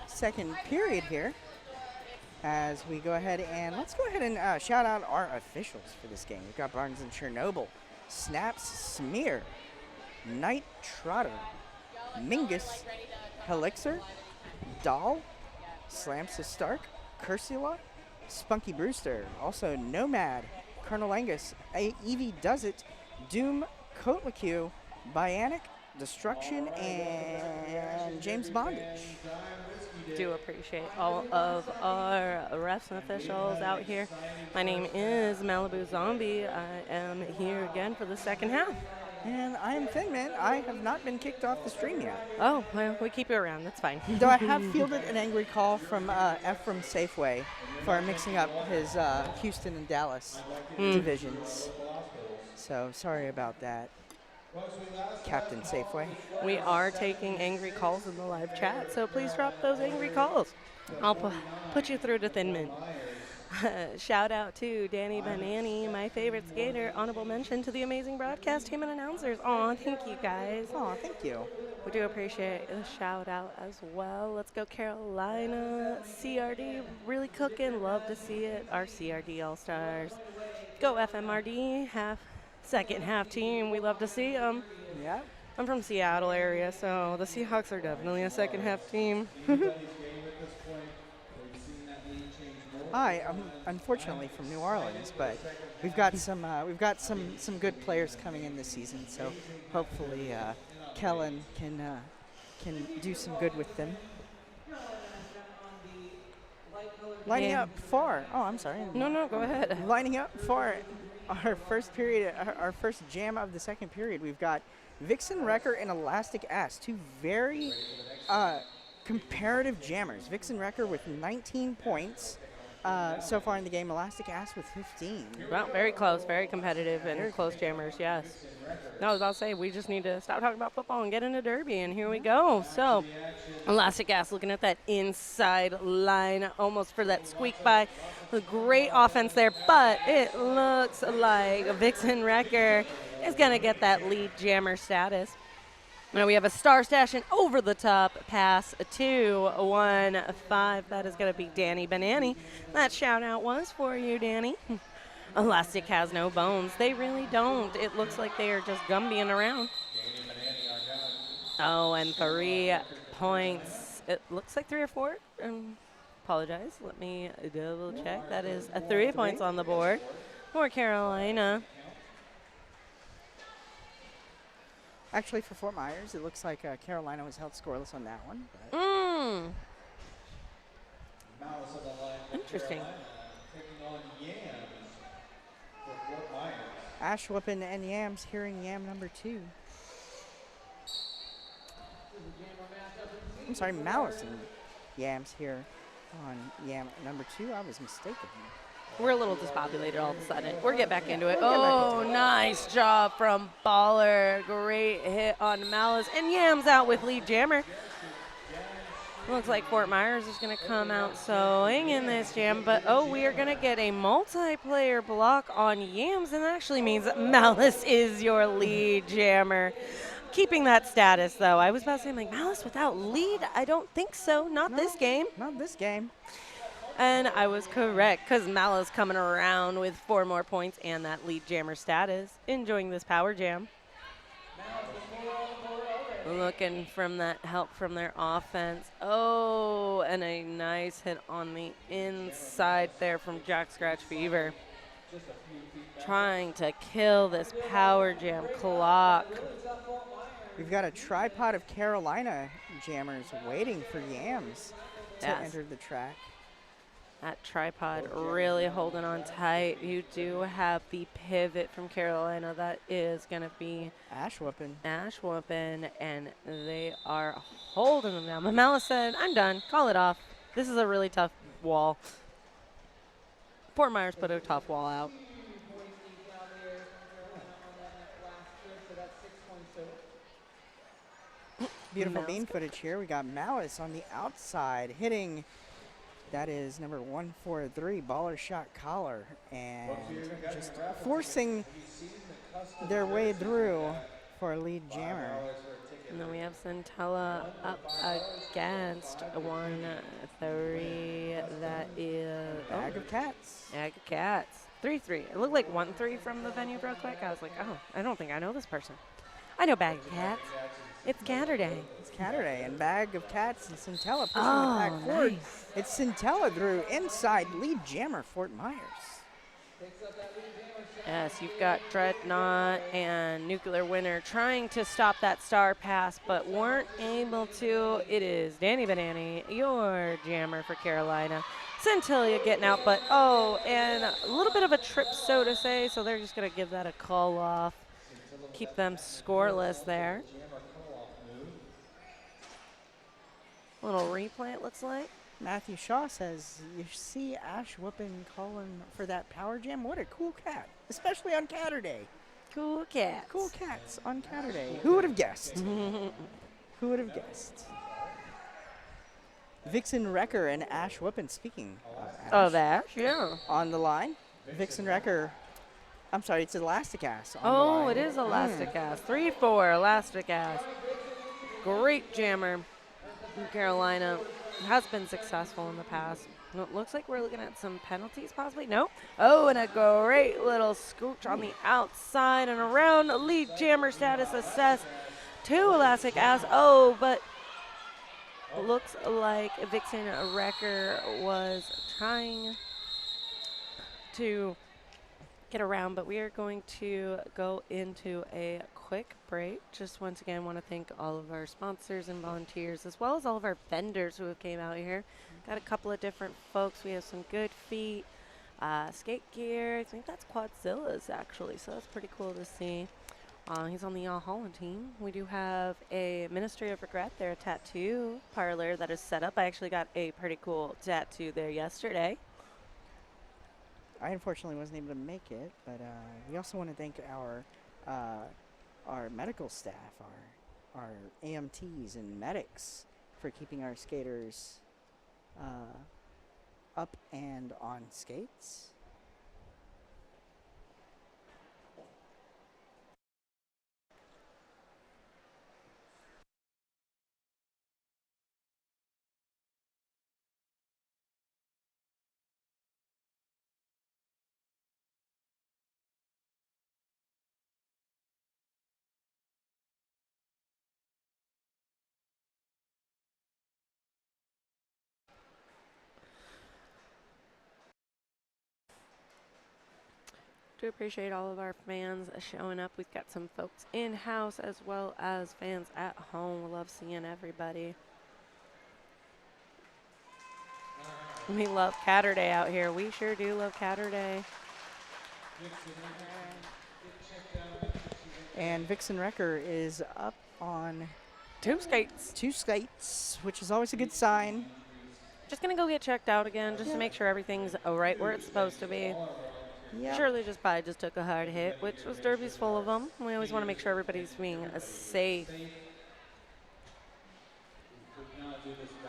second period here as we go ahead and let's go ahead and shout out our officials for this game. We've got Barnes and Chernobyl, Snaps Smear, Night Trotter, Mingus, Helixer, Doll, Slamsa Stark, Cursula, Spunky Brewster, also Nomad, Colonel Angus, Evie Does It, Doom, Kotlaku, Bionic, Destruction, and James Bondage. Do appreciate all of our refs and officials out here. My name is Malibu Zombie. I am here again for the second half. And I am Thin Man. I have not been kicked off the stream yet. Oh, well, we keep you around. That's fine. Though I have fielded an angry call from Ephraim Safeway for mixing up his Houston and Dallas divisions. So sorry about that, Captain Safeway. We are taking angry calls in the live chat, so please drop those angry calls. I'll put you through to Thin Mint. Shout out to Danny Banani, my favorite skater. Honorable mention to the amazing broadcast team and announcers. Aw, thank you guys. Oh, thank you. We do appreciate the shout out as well. Let's go Carolina. CRD really cooking. Love to see it. Our CRD All-Stars. Go FMRD, second half team. We love to see them. Yeah. I'm from Seattle area, so the Seahawks are definitely a second half team. I am unfortunately from New Orleans, but we've got some good players coming in this season. So hopefully Kellen can do some good with them. Lining up for I'm sorry. No, go ahead. Lining up for our first period, our first jam of the second period. We've got Vixen Wrecker and Elastic Ass, two very comparative jammers. Vixen Wrecker with 19 points. So far in the game, Elastic Ass with 15. Well, very close, very competitive, and close jammers, yes. No, I was about to say, we just need to stop talking about football and get into Derby, and here we go. So, Elastic Ass looking at that inside line, almost for that squeak by. A great offense there, but it looks like Vixen Wrecker is going to get that lead jammer status. Now we have a star stash and over the top pass to 1-5. That is going to be Danny Banani. That shout out was for you, Danny. Elastic has no bones. They really don't. It looks like they are just gumbying around. Oh, and 3 points. It looks like 3 or 4. Apologize. Let me double check. That is 3 points on the board for Carolina. Actually, for Fort Myers, it looks like Carolina was held scoreless on that one. Interesting. Ash Whippin and Yams here in Yam number 2. I'm sorry, Malice and Yams here on Yam number 2. I was mistaken. We're a little dispopulated all of a sudden. We'll get back into it. Oh, nice job from Baller. Great hit on Malice. And Yams out with lead jammer. Looks like Fort Myers is going to come out swing in this jam. But, we are going to get a multiplayer block on Yams. And that actually means that Malice is your lead jammer. Keeping that status, though. I was about to say, Malice without lead? I don't think so. Not this game. Not this game. And I was correct, because Malice coming around with 4 more points and that lead jammer status. Enjoying this power jam. Looking from that help from their offense. Oh, and a nice hit on the inside there from Jack Scratch Fever. Trying to kill this power jam clock. We've got a tripod of Carolina jammers waiting for Yams to enter the track. That tripod really holding on tight. You do have the pivot from Carolina. That is going to be Ash Whippin, and they are holding them down. But Malice said, I'm done. Call it off. This is a really tough wall. Fort Myers put a tough wall out. Beautiful beam footage here. We got Malice on the outside hitting. That is number 143, Baller Shot Collar, and just forcing their way through for a lead jammer. And then we have Centella up against 1-3. That is Bag of Cats. Bag of Cats. 3-3. It looked like 1-3 from the venue real quick. I was like, oh, I don't think I know this person. I know Bag of Cats. It's Catterday. It's Catterday and Bag of Cats and Centella pushing Oh, the pack forward. nice. It's Centella through inside lead jammer Fort Myers. Yes, you've got Dreadnought and Nuclear Winter trying to stop that star pass, but weren't able to. It is Danny Banani, your jammer for Carolina. Centilla getting out, but and a little bit of a trip, so to say, so they're just going to give that a call off. Keep them scoreless there. Little replay, it looks like. Matthew Shaw says, you see Ash whooping calling for that power jam? What a cool cat, especially on Catterday. Cool cats. Cool cats on Catterday. Who would have guessed? Who would have guessed? Vixen Wrecker and Ash whooping, speaking of Ash. Oh, that? Yeah. On the line. Vixen Wrecker, I'm sorry, it's Elasticass. Oh, it is Elasticass. 3-4, Elasticass. Great jammer from Carolina. Has been successful in the past. No, it looks like we're looking at some penalties possibly. No. Oh, and a great little scooch on the outside and around. Lead jammer status assessed to Elasticass. Oh, but looks like Vixen Wrecker was trying to get around, but we are going to go into a quick break. Just once again want to thank all of our sponsors and volunteers, as well as all of our vendors who have came out here. Got a couple of different folks. We have some Good Feet, skate gear. I think that's Quadzilla's actually, so that's pretty cool to see. He's on the All Holland team. We do have a Ministry of Regret there, a tattoo parlor that is set up. I actually got a pretty cool tattoo there yesterday. I unfortunately wasn't able to make it, but we also want to thank our medical staff, our AMTs and medics for keeping our skaters up and on skates. Do appreciate all of our fans showing up. We've got some folks in-house as well as fans at home. We love seeing everybody. We love Catterday out here. We sure do love Catterday. And Vixen Wrecker is up on Two skates. which is always a good sign. Just going to go get checked out again just to make sure everything's right where it's supposed to be. Yep. Shirley just took a hard hit, which was Derby's full of them. We always want to make sure everybody's being safe.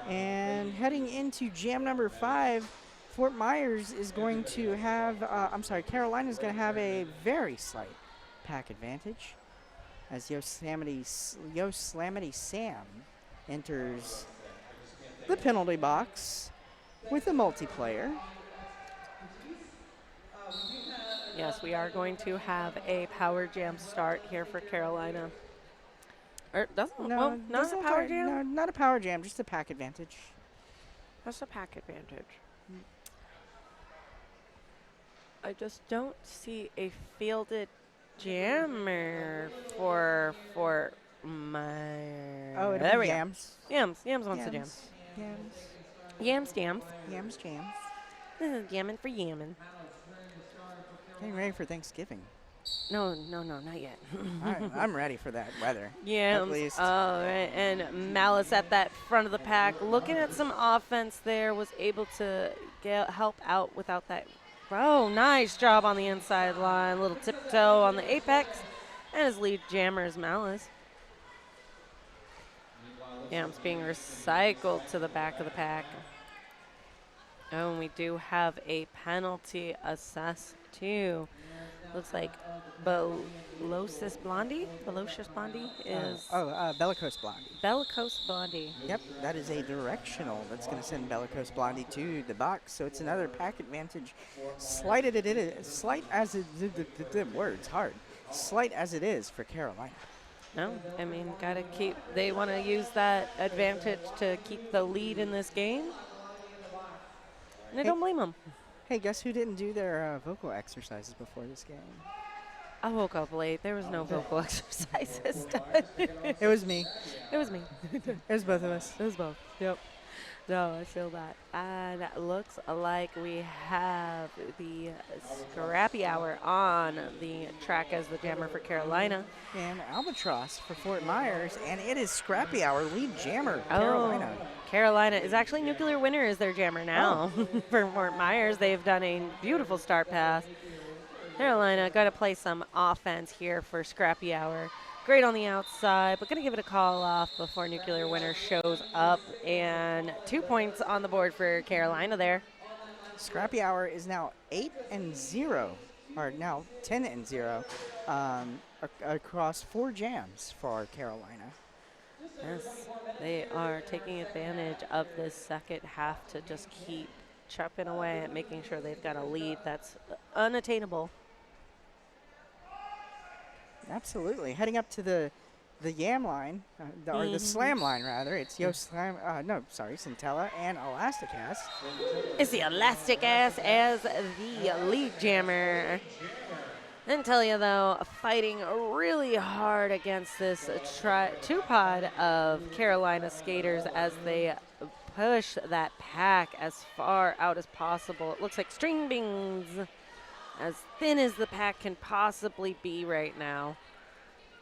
And heading into jam number 5, Fort Myers is going to have, Carolina is going to have a very slight pack advantage as Yosemite Sam enters the penalty box with a multiplayer. Yes, we are going to have a power jam start here for Carolina. Not a power jam? No, not a power jam, just a pack advantage. That's a pack advantage. I just don't see a fielded jammer for Myers. Oh, there we Yams. go. Yams wants a jam. Yams. Yams jams. This is jamming for yamming. Getting ready for Thanksgiving. No, not yet. I'm ready for that weather. Yeah. At least. All right. And Malice at that front of the pack, looking at some offense there, was able to help out without that. Oh, nice job on the inside line. Little tiptoe on the apex. And his lead jammer is Malice. Yeah, it's being recycled to the back of the pack. Oh, and we do have a penalty assessed too. Looks like Bellosis Blondie. Bellosis Blondie is Bellicose Blondie. Bellicose Blondie. Yep, that is a directional that's going to send Bellicose Blondie to the box. So it's another pack advantage. Slight as it is for Carolina. No, I mean, gotta keep. They want to use that advantage to keep the lead in this game. And I don't blame them. Hey, guess who didn't do their vocal exercises before this game? I woke up late. There was no vocal exercises done. It was me. It was me. It was both of us. It was both. Yep. No, I feel that. And it looks like we have the scrappy hour on the track as the jammer for Carolina. And Albatross for Fort Myers, and it is scrappy hour, lead jammer, Carolina. Carolina is actually Nuclear Winter is their jammer now. For Fort Myers, they've done a beautiful start pass. Carolina got to play some offense here for scrappy hour. Great on the outside, but going to give it a call off before Nuclear Winter shows up. And 2 points on the board for Carolina there. Scrappy Hour is now 8-0, or now 10-0, across 4 jams for Carolina. Yes, they are taking advantage of this second half to just keep chopping away at making sure they've got a lead that's unattainable. Absolutely. Heading up to the Yam line, or the Slam line, rather. It's Centella and Elasticass. It's the Elasticass as the lead jammer. And tell you, though, fighting really hard against this two-pod of Carolina skaters as they push that pack as far out as possible. It looks like string beans, as thin as the pack can possibly be right now.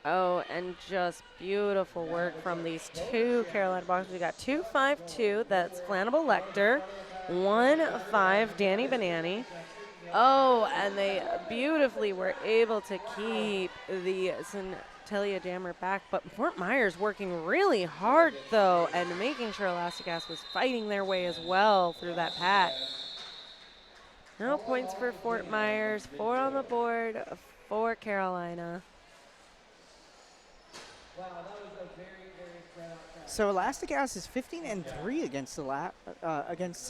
Oh, and just beautiful work from these two Carolina boxers. We got 2-5-2, that's Flannable Lecter, 1-5 Danny Banani. Oh, and they beautifully were able to keep the Centella jammer back. But Fort Myers working really hard, though, and making sure Elasticass was fighting their way as well through that pack. No points for Fort Myers, 4 on the board for Carolina. So Elasticass is 15-3 against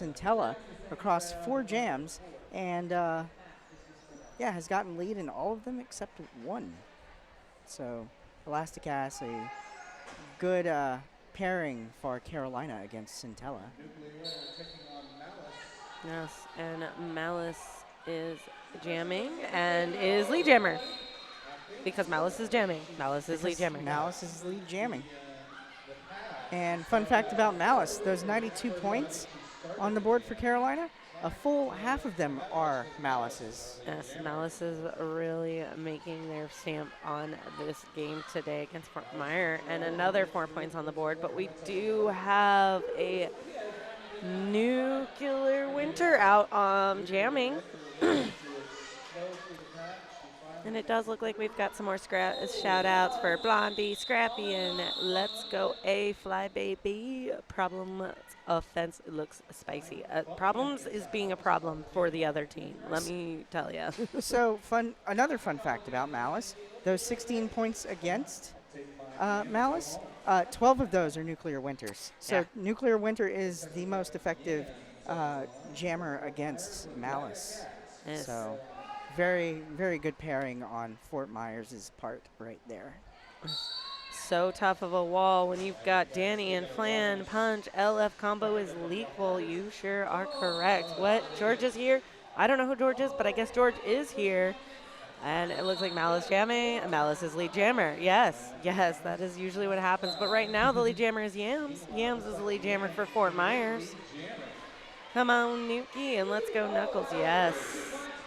Centella across 4 jams, and has gotten lead in all of them except 1. So Elasticass, a good pairing for Carolina against Centella. Yes, and Malice is jamming and is lead jammer. Because Malice is jamming. Malice is lead jammer. Malice is lead jamming. And fun fact about Malice, those 92 points on the board for Carolina, a full half of them are Malice's. Yes, Malice is really making their stamp on this game today against Fort Myers. And another 4 points on the board, but we do have a Nuclear Winter out jamming. And it does look like we've got some more shout-outs for Blondie, Scrappy, and Let's Go A Fly Baby. Problem offense looks spicy. Problems is being a problem for the other team, let me tell you. So another fun fact about Malice, those 16 points against Malice, 12 of those are Nuclear Winters. So Nuclear Winter is the most effective jammer against Malice. Yes. So very, very good pairing on Fort Myers' part right there. So tough of a wall when you've got Danny and Flan, Punch, LF combo is lethal. You sure are correct. What? George is here? I don't know who George is, but I guess George is here. And it looks like Malice jamming, and Malice is lead jammer. Yes, that is usually what happens. But right now the lead jammer is Yams. Yams is the lead jammer for Fort Myers. Come on, Nuki, and let's go Knuckles. Yes.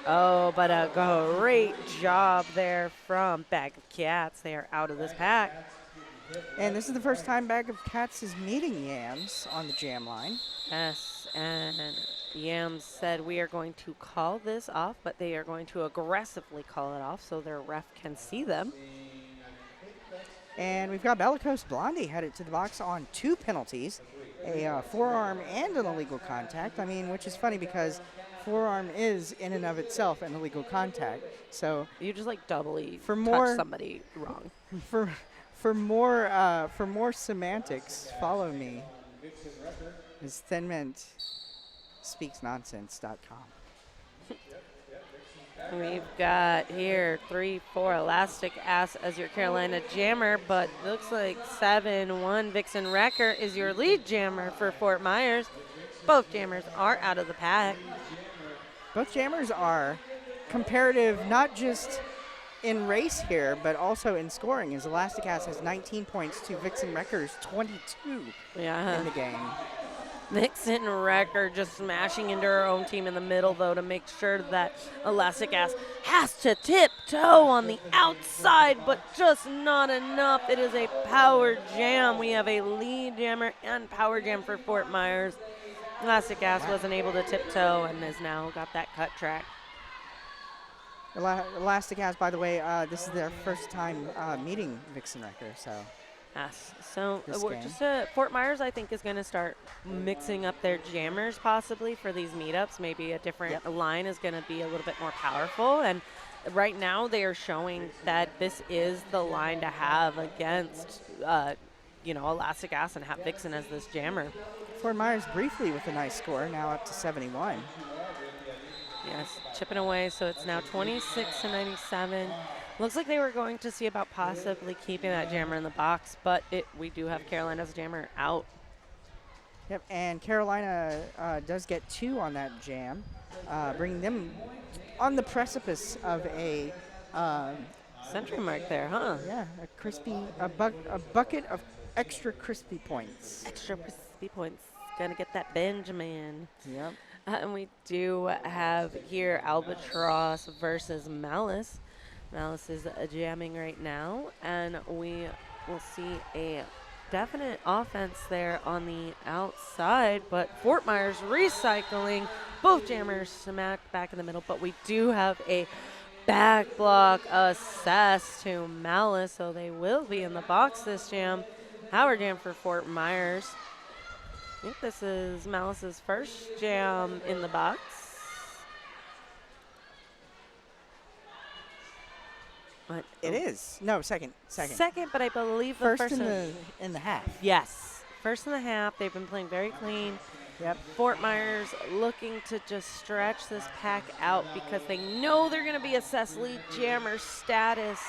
Oh, but a great job there from Bag of Cats. They are out of this pack. And this is the first time Bag of Cats is meeting Yams on the jam line. Yes, and Yams said we are going to call this off, but they are going to aggressively call it off so their ref can see them. And we've got Bellicose Blondie headed to the box on 2 penalties. a forearm and an illegal contact. I mean, which is funny because forearm is in and of itself an illegal contact. So You just like doubly For touch more- somebody wrong. for more semantics, follow me. Is thinmintspeaksnonsense.com. We've got here 3-4 Elastic Ass as your Carolina jammer, but looks like 7-1 Vixen Wrecker is your lead jammer for Fort Myers. Both jammers are out of the pack. Both jammers are comparative, not just in race here, but also in scoring, as Elastic Ass has 19 points to Vixen Wrecker's 22 Yeah. in the game. Vixen Wrecker just smashing into her own team in the middle, though, to make sure that Elastic Ass has to tiptoe on the outside, but just not enough. It is a power jam. We have a lead jammer and power jam for Fort Myers. Elastic Ass wasn't able to tiptoe and has now got that cut track. Elastic Ass, by the way, this is their first time meeting Vixen Wrecker, so. Yes. So This we're game. just Fort Myers, I think, is going to start mixing up their jammers possibly for these meetups. Maybe a different line is going to be a little bit more powerful. And right now they are showing that this is the line to have against, Elastic Ass and have Vixen as this jammer. Fort Myers briefly with a nice score, now up to 71. Yes, chipping away. So it's now 26-97. Looks like they were going to see about possibly keeping that jammer in the box, but we do have Carolina's jammer out. Yep, and Carolina does get 2 on that jam, bringing them on the precipice of a Century mark there, huh? a bucket of extra crispy points. Extra crispy points. Gonna get that Benjamin. Yep. And we do have here Albatross versus Malice. Malice is jamming right now, and we will see a definite offense there on the outside, but Fort Myers recycling. Both jammers smacked back in the middle, but we do have a back block assess to Malice, so they will be in the box this jam. Power jam for Fort Myers. I think this is Malice's first jam in the box. But It is. No, second. Second, but I believe the First first in the half. Yes, first in the half. They've been playing very clean. Yep. Fort Myers looking to just stretch this pack out because they know they're going to be assessed lead jammer status.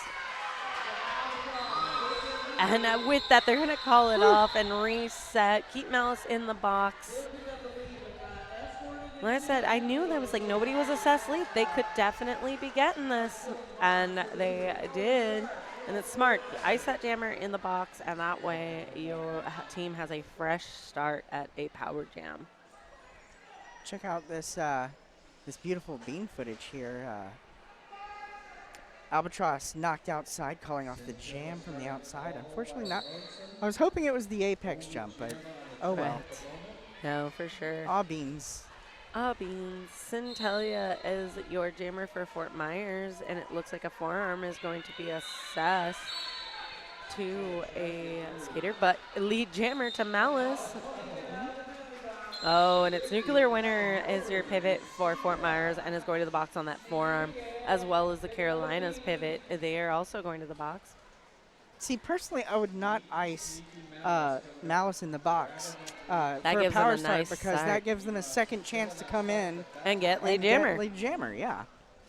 And with that, they're going to call it off and reset. Keep Malice in the box. Like I said, I knew that was like nobody was assessed lead. They could definitely be getting this, and they did. And it's smart. Ice that jammer in the box, and that way your team has a fresh start at a power jam. Check out this this beautiful bean footage here. Albatross knocked outside, calling off the jam from the outside. Unfortunately not. I was hoping it was the apex jump, but oh well. No, for sure. Aw beans. Beans. Centellia is your jammer for Fort Myers, and it looks like a forearm is going to be assessed to a skater, but lead jammer to Malice. Oh, and it's Nuclear Winter is your pivot for Fort Myers and is going to the box on that forearm, as well as the Carolinas pivot. They are also going to the box. See, personally, I would not ice Malice in the box for a gives them power a start nice because start. that gives them a second chance to come in And get lead and jammer. get lead jammer, yeah.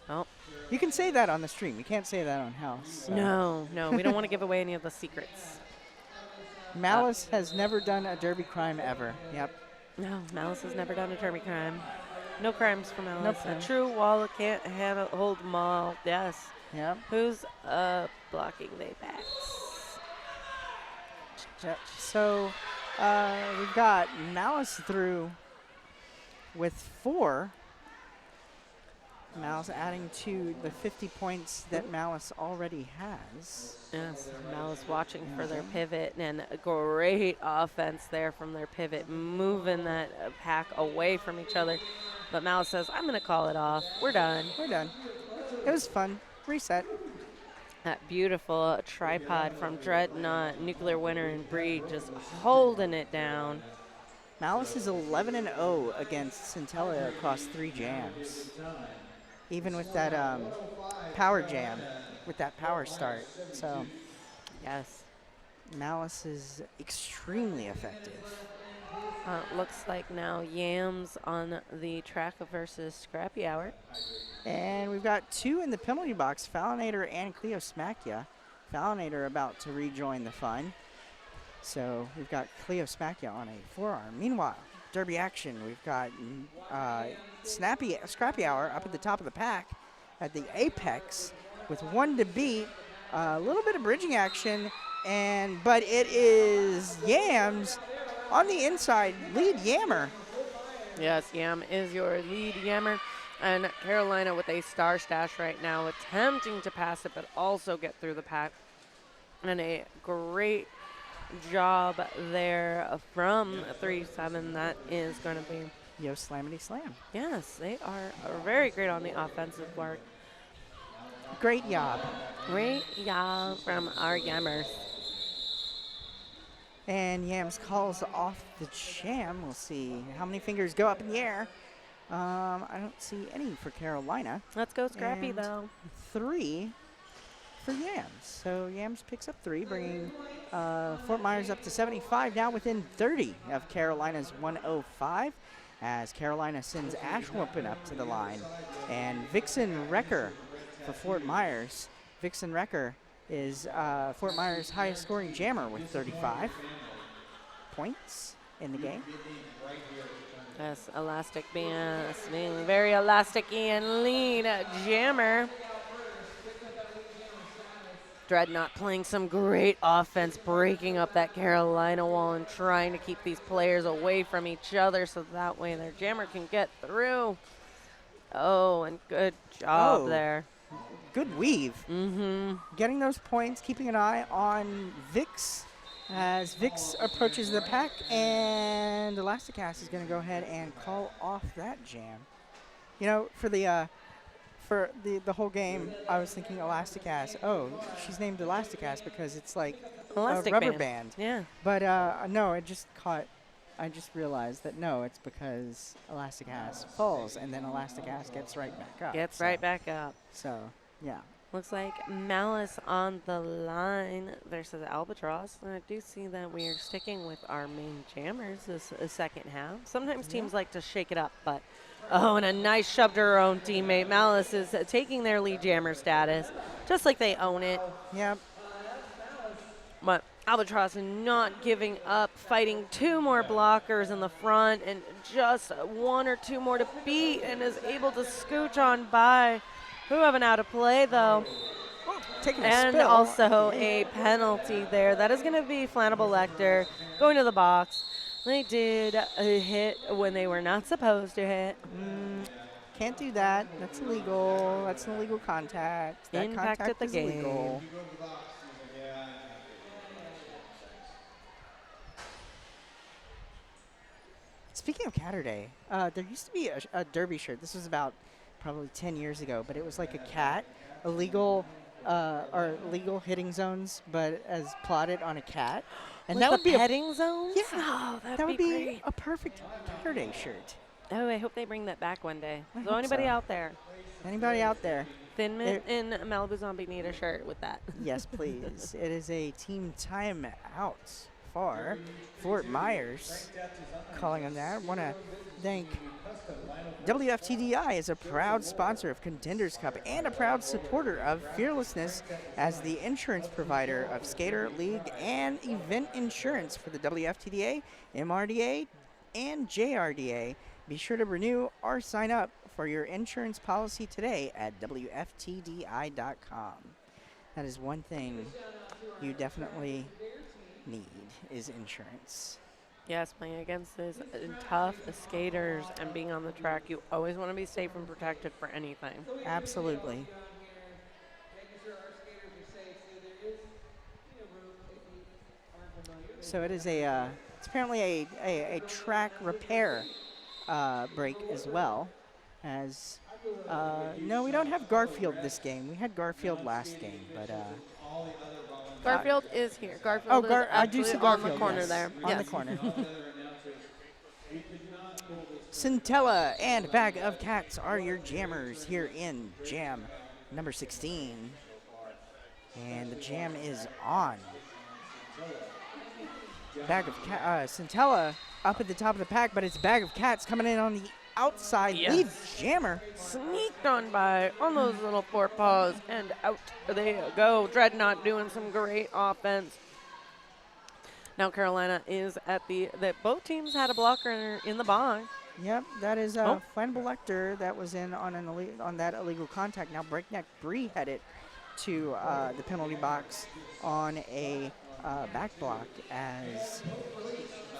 Oh. You can say that on the stream. You can't say that on house. So. No, we don't want to give away any of the secrets. Malice has never done a derby crime ever. Yep. No, Malice has never done a derby crime. No crimes for Malice. Nope. A true wall can't hold them all. Yes. Yep. Who's blocking the backs? Yep. So we've got Malice through with 4. Malice adding to the 50 points that Malice already has. Yes, Malice watching for their pivot, and a great offense there from their pivot, moving that pack away from each other. But Malice says, I'm going to call it off. We're done. We're done. It was fun. Reset. That beautiful tripod from Dreadnought, Nuclear Winter, and Breed just holding it down. Malice is 11-0 against Centella across 3 jams. Even with that power jam, with that power start. So Yes. Malice is extremely effective. Looks like now Yams on the track versus Scrappy Hour. And we've got 2 in the penalty box, Falinator and Cleo Smackia. Falinator about to rejoin the fun. So we've got Cleo Smackia on a forearm. Meanwhile, derby action, we've got Scrappy Hour up at the top of the pack at the apex with 1 to beat. A little bit of bridging action, but it is Yams on the inside, lead Yammer. Yes, Yam is your lead Yammer. And Carolina with a star stash right now, attempting to pass it, but also get through the pack. And a great job there from 3-7. That is going to be. Yo, slamity slam. Yes, they are very great on the offensive work. Great job. Great job from our Yammers. And Yams calls off the jam. We'll see how many fingers go up in the air. I don't see any for Carolina. Let's go Scrappy, And though. 3 for Yams. So Yams picks up 3, bringing Fort Myers up to 75, now within 30 of Carolina's 105, as Carolina sends Ashwuppen up to the line. And Vixen Wrecker for Fort Myers. Vixen Wrecker is Fort Myers' highest scoring jammer with 35 points in the game. Yes, Elastic being very elastic-y and lean jammer. Dreadnought playing some great offense, breaking up that Carolina wall and trying to keep these players away from each other so that way their jammer can get through. Oh, and good job there. Good weave. Getting those points, keeping an eye on Vix as Vix approaches the pack, and Elasticast is going to go ahead and call off that jam. You know, for the whole game, I was thinking Elasticast. Oh, she's named Elasticast because it's like Elastic a rubber band. Yeah. But no, I just realized that no, it's because Elasticast falls and then Elasticast gets right back up. Gets right back up. So, yeah. Looks like Malice on the line versus Albatross. And I do see that we are sticking with our main jammers this second half. Sometimes teams like to shake it up, but and a nice shove to her own teammate. Malice is taking their lead jammer status, just like they own it. Yep. But Albatross not giving up, fighting 2 more blockers in the front and just 1 or 2 more to beat, and is able to scooch on by. Who have an out of play, though. Taking a And spill. also a penalty there. That is going to be Flannable Lecter going to the box. They did a hit when they were not supposed to hit. Can't do that. That's illegal. That's an illegal contact. That Impacted contact the is game. illegal. Speaking of Catterday, there used to be a derby shirt. This was about probably 10 years ago, but it was like a cat, illegal hitting zones, but as plotted on a cat. And that would be petting zones? Yeah, Oh, that'd that would be be great. a perfect Catterday shirt. Oh, I hope they bring that back one day. I So hope anybody so. out there, Anybody out there? Thin Mint and Malibu Zombie need a shirt with that. Yes, please. It is a team timeout for Fort Myers. Calling on that. Want to thank WFTDI is a proud sponsor of Contenders Cup and a proud supporter of Fearlessness as the insurance provider of Skater, League, and event insurance for the WFTDA, MRDA, and JRDA. Be sure to renew or sign up for your insurance policy today at WFTDI.com. That is one thing you definitely need is insurance. Yes, playing against this tough skaters and being on the track, you always want to be safe and protected for anything. Absolutely. So it is it's apparently a track repair break as well. As no, we don't have Garfield this game. We had Garfield last game, but Garfield is here. Garfield is I do see actually Garfield on the corner yes, there. on Yes. the corner. Centella and Bag of Cats are your jammers here in jam number 16. And the jam is on. Centella up at the top of the pack, but it's Bag of Cats coming in on the outside lead jammer. Sneaked on by on those little forepaws, and out they go. Dreadnought doing some great offense. Now Carolina is at that both teams had a blocker in the box. Yep, that is Flammable Lecter that was in on that illegal contact. Now Breakneck Bree headed to the penalty box on a back block as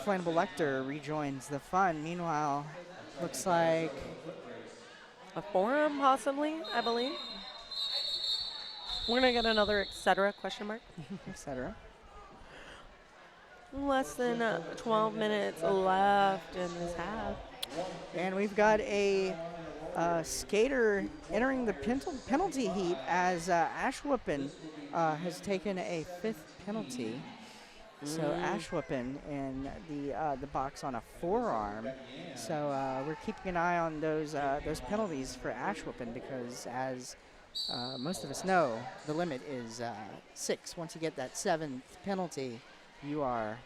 Flammable Lecter rejoins the fun. Meanwhile, looks like a forearm possibly, I believe. We're gonna get another etc. question mark. etc. Less than 12 minutes left in this half. And we've got a skater entering the penalty heat as Ashwuppen has taken a 5th penalty. So Ashwuppen in the box on a forearm. So we're keeping an eye on those penalties for Ashwuppen because, as most of us know, the limit is 6. Once you get that 7th penalty, you are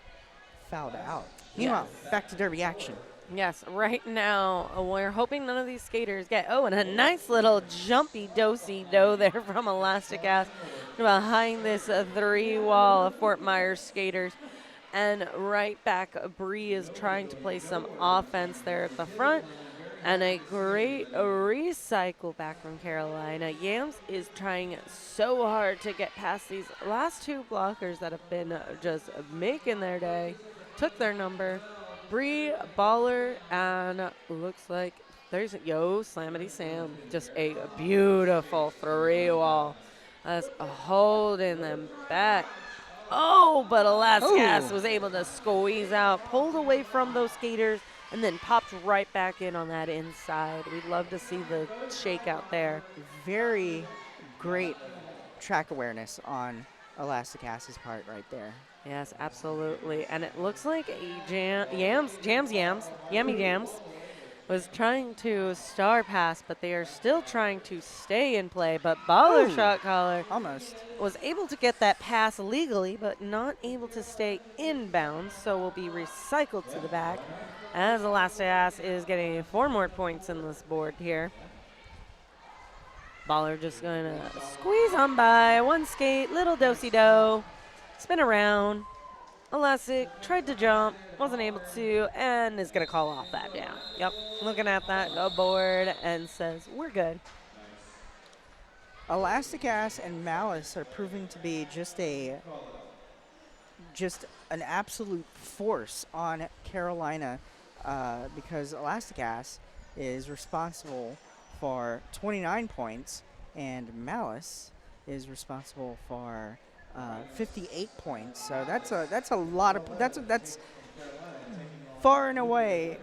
fouled out. Meanwhile, back to derby action. Yes, right now we're hoping none of these skaters get, and a nice little jumpy do-si-do there from Elastic Ass behind this 3-wall of Fort Myers skaters. And right back, Bree is trying to play some offense there at the front. And a great recycle back from Carolina. Yams is trying so hard to get past these last 2 blockers that have been just making their day. Took their number. Bree, Baller, and looks like there's Slamity Sam. Just a beautiful 3-wall. That's holding them back. But Alaska was able to squeeze out, pulled away from those skaters, and then popped right back in on that inside. We'd love to see the shakeout there. Very great track awareness on Elastic Ass's part right there. Yes, absolutely. And it looks like Yammy Jams was trying to star pass, but they are still trying to stay in play. But Baller Shot Caller almost was able to get that pass legally, but not able to stay inbounds, so will be recycled to the back as Elastic Ass is getting 4 more points in this board here. Baller just going to squeeze on by, 1 skate, little do-si-do, spin around. Elastic tried to jump, wasn't able to, and is going to call off that down. Yep, looking at that board and says, we're good. Elastic Ass and Malice are proving to be just an absolute force on Carolina because Elastic Ass is responsible for 29 points and Malice is responsible for 58 points. So that's a lot of that's far and away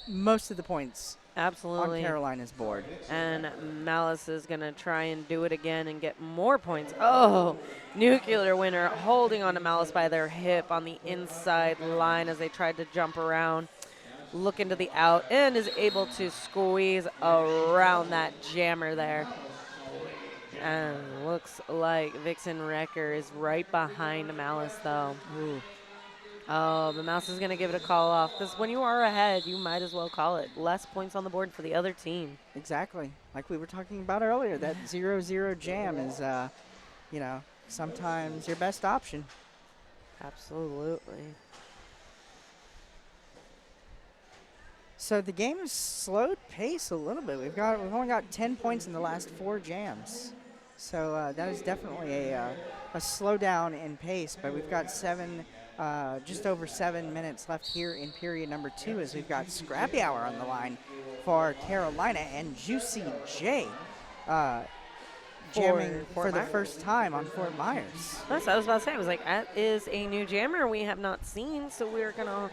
most of the points. Absolutely. On Carolina's board. And Malice is going to try and do it again and get more points. Nuclear Winner holding on to Malice by their hip on the inside line as they tried to jump around. Look into the out and is able to squeeze around that jammer there. And looks like Vixen Wrecker is right behind Malice, though. Ooh. The Mouse is going to give it a call off because when you are ahead, you might as well call it. Less points on the board for the other team. Exactly. Like we were talking about earlier, that 0-0 jam is, sometimes your best option. Absolutely. So the game has slowed pace a little bit. We've only got 10 points in the last 4 jams. So that is definitely a slowdown in pace, but we've got just over 7 minutes left here in period number 2 as we've got Scrappy Hour on the line for Carolina and Juicy J jamming for the first time on Fort Myers. That's what I was about to say. I was like, that is a new jammer we have not seen, so we're going to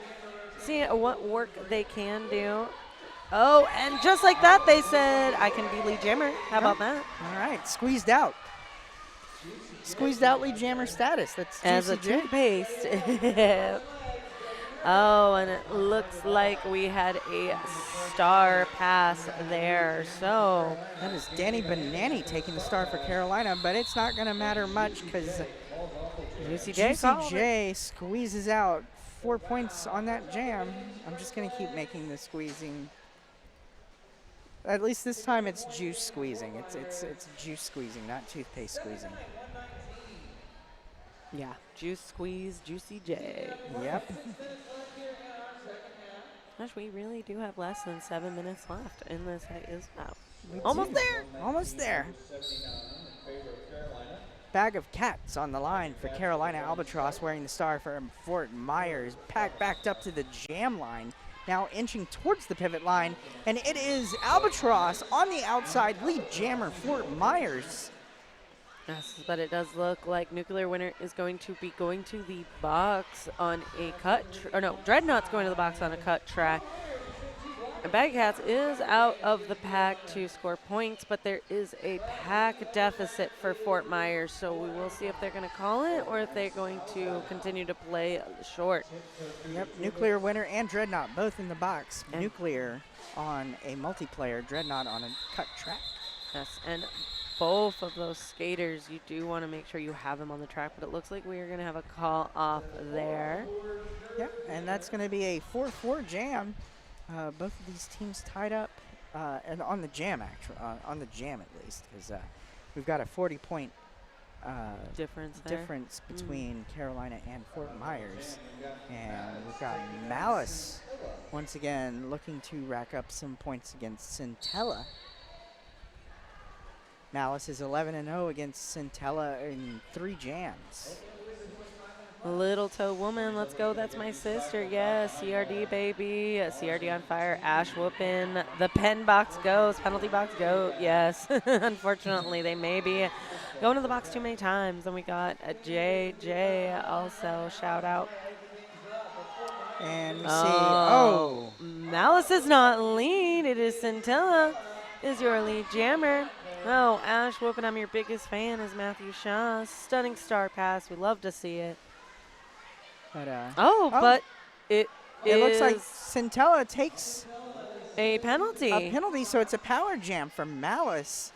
see what work they can do. And just like that, they said, I can be lead jammer. How about that? All right, squeezed out. Squeezed out lead jammer status. That's as Juicy a J. toothpaste. Oh, and it looks like we had a star pass there. So That is Danny Banani taking the star for Carolina, but it's not going to matter much because Juicy Juicy J squeezes out 4 points on that jam. I'm just going to keep making the squeezing. At least this time it's juice squeezing. It's juice squeezing, not toothpaste squeezing. yeah, juice squeeze, Juicy J. Yep. Gosh, we really do have less than 7 minutes left in this. We Almost do. there. Almost there. Bag of cats on the line for Carolina Albatross wearing the star for Fort Myers. Pack backed up to the jam line. Now inching towards the pivot line. And it is Albatross on the outside lead jammer Fort Myers. Yes, but it does look like Nuclear Winter is going to be going to the box on a cut, or no, Dreadnought's going to the box on a cut track. And Bag of Cats is out of the pack to score points, but there is a pack deficit for Fort Myers, so we will see if they're going to call it or if they're going to continue to play short. Yep, Nuclear Winter and Dreadnought both in the box. And Nuclear on a multiplayer, Dreadnought on a cut track. Yes, and both of those skaters, you do want to make sure you have them on the track, but it looks like we are going to have a call off there. Yep, and that's going to be a 4-4 jam. Both of these teams tied up, and on the jam, actually, on the jam at least, because we've got a 40-point difference between Carolina and Fort Myers. And we've got Malice, once again, looking to rack up some points against Centella. Malice is 11-0 against Centella in 3 jams. Little Toe Woman, let's go, that's my sister, yes, CRD baby, CRD on fire, Ash whooping, the pen box goes, penalty box go, yes. Unfortunately, they may be going to the box too many times, and we got a JJ also, shout out. And we see, Malice is not lead, it is Centella is your lead jammer. Oh, Ash whooping, I'm your biggest fan, is Matthew Shaw, stunning star pass, we love to see it. But, but it looks like Centella takes a penalty. So it's a power jam for Malice.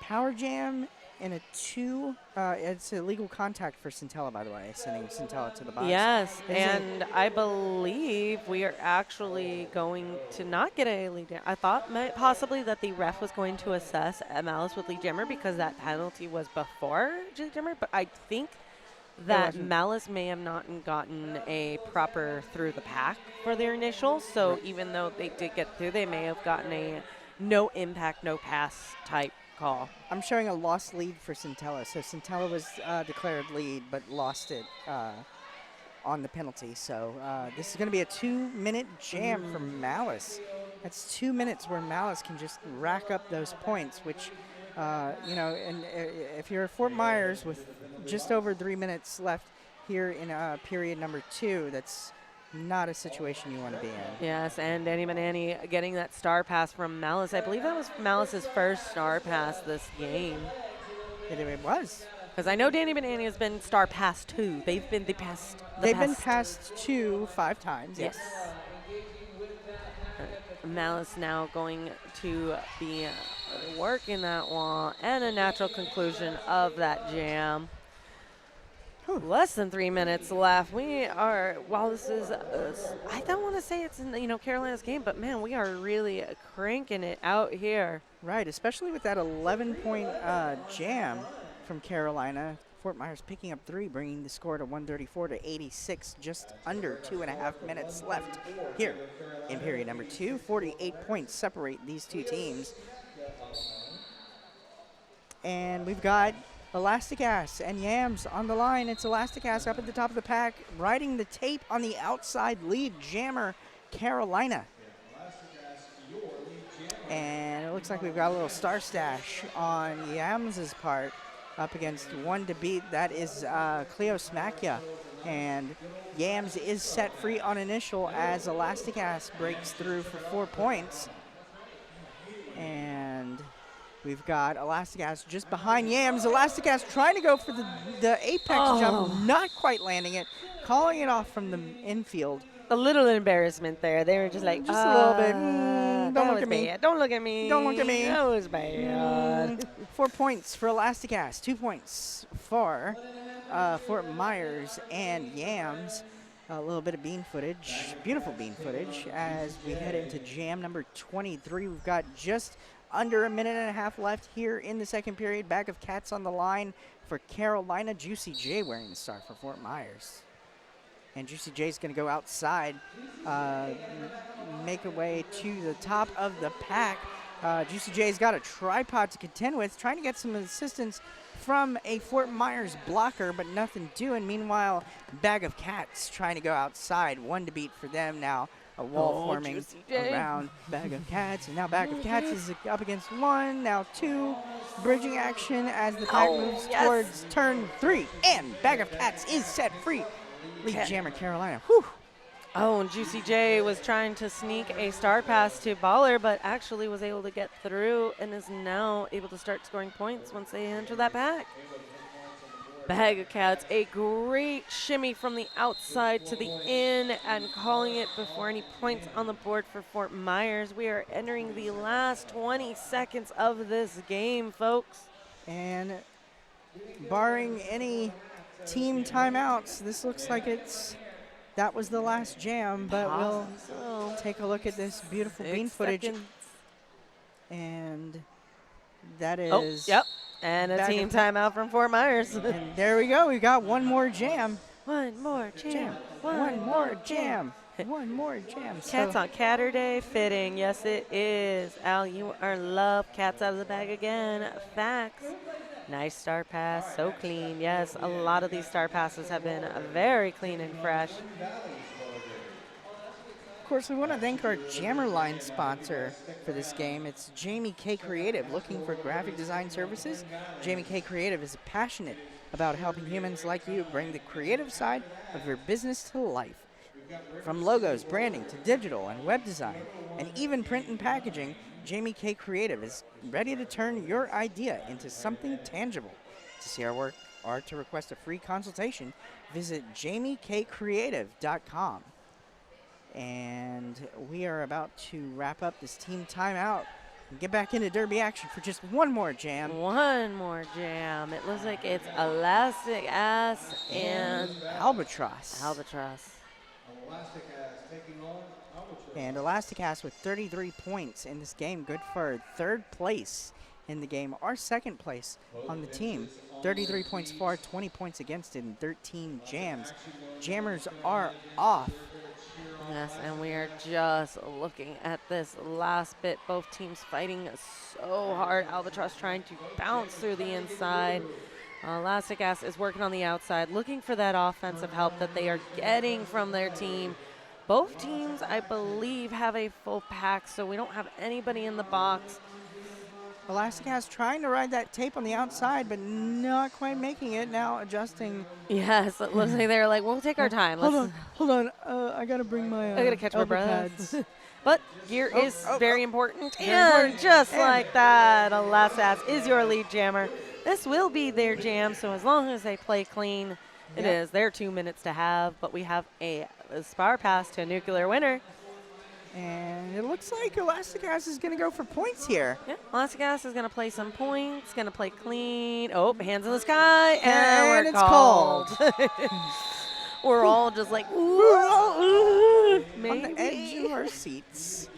Power jam in a 2. It's illegal contact for Centella, by the way, sending Centella to the box. Yes, and I believe we are actually going to not get a lead jammer. I thought possibly that the ref was going to assess a Malice with lead jammer because that penalty was before lead jammer, but I think that Malice may have not gotten a proper through the pack for their initials. So even though they did get through, they may have gotten a no impact, no pass type call. I'm showing a lost lead for Centella. So Centella was declared lead but lost it on the penalty. So this is going to be a 2-minute jam for Malice. That's 2 minutes where Malice can just rack up those points, which, and if you're Fort Myers with just over 3 minutes left here in period number 2, that's not a situation you want to be in. Yes, and Danny Banani getting that star pass from Malice. I believe that was Malice's first star pass this game. It was. Because I know Danny Banani has been star pass 2. They've been They've been passed 2 5 times. Yes. Malice now going to be working that wall, and a natural conclusion of that jam. Less than 3 minutes left. We are, while this is, I don't want to say it's in, Carolina's game, but man, we are really cranking it out here. Right, especially with that 11-point jam from Carolina. Fort Myers picking up 3, bringing the score to 134 to 86, just under 2.5 minutes left here in period number 2. 48 points separate these two teams. And we've got Elastic Ass and Yams on the line. It's Elastic Ass up at the top of the pack, riding the tape on the outside lead jammer, Carolina. And it looks like we've got a little star stash on Yams' part up against one to beat. That is Cleo Smakia. And Yams is set free on initial as Elastic Ass breaks through for 4 points. And we've got Elastic Ass just behind Yams. Elastic Ass trying to go for the apex jump, not quite landing it, calling it off from the infield. a little embarrassment there. They were just like, Just a little bit. That Don't look was at me. bad. Don't look at me. Don't look at me. That was bad. 4 points for Elasticast, 2 points for Fort Myers and Yams. A little bit of bean footage, beautiful bean footage, as we head into jam number 23. We've got just under a minute and a half left here in the second period. Bag of Cats on the line for Carolina. Juicy J wearing the star for Fort Myers. And Juicy J is going to go outside, make a way to the top of the pack. Juicy J's got a tripod to contend with, trying to get some assistance from a Fort Myers blocker, but nothing doing. Meanwhile, Bag of Cats trying to go outside. One to beat for them now. A wall forming around Bag of Cats. And now Bag of Cats is up against one, now two. Bridging action as the pack moves towards turn 3. And Bag of Cats is set free. Lead jammer Carolina. Whew. Oh, and Juicy J was trying to sneak a star pass to Baller, but actually was able to get through and is now able to start scoring points once they enter that pack. Bag of Cats, a great shimmy from the outside to the in and calling it before any points on the board for Fort Myers. We are entering the last 20 seconds of this game, folks. And barring any team timeouts, this looks like that was the last jam, but we'll take a look at this beautiful bean footage. And that is... Yep. And a team timeout from Fort Myers. And there we go. We got one more jam. One more jam. One more jam. One more jam. Cats on Catterday, fitting. Yes, it is. Al, you are love. Cats out of the bag again. Facts. Nice star pass. So clean. Yes, a lot of these star passes have been very clean and fresh. Of course, we want to thank our Jammer Line sponsor for this game. It's Jamie K Creative. Looking for graphic design services? Jamie K Creative is passionate about helping humans like you bring the creative side of your business to life. From logos, branding, to digital and web design, and even print and packaging, Jamie K Creative is ready to turn your idea into something tangible. To see our work or to request a free consultation, visit jamiekcreative.com. And we are about to wrap up this team timeout and get back into derby action for just one more jam. One more jam. It looks like it's Elastic Ass and Albatross. And Elastic Ass with 33 points in this game. Good for third place in the game. Our second place on the team. 33 points for, 20 points against it, and 13 jams. Jammers are off. Yes, and we are just looking at this last bit. Both teams fighting so hard. Albatross trying to bounce through the inside. Elastic Ass is working on the outside, looking for that offensive help that they are getting from their team. Both teams, I believe, have a full pack, so we don't have anybody in the box. Elastic Ass trying to ride that tape on the outside, but not quite making it. Now adjusting. Yes, it looks like they're like, we'll take our time. Hold on. I gotta bring my. I gotta catch my breath. But gear is very important. Very And important. just like that, Elastic Ass is your lead jammer. This will be their jam, so as long as they play clean, it is their 2 minutes to have. But we have a spar pass to a nuclear winner. And it looks like Elastic Ass is going to go for points here. Yeah, Elastic Ass is going to play some points, going to play clean. Oh, hands in the sky, and we're it's called. We're all just like, ooh, On the edge of our seats.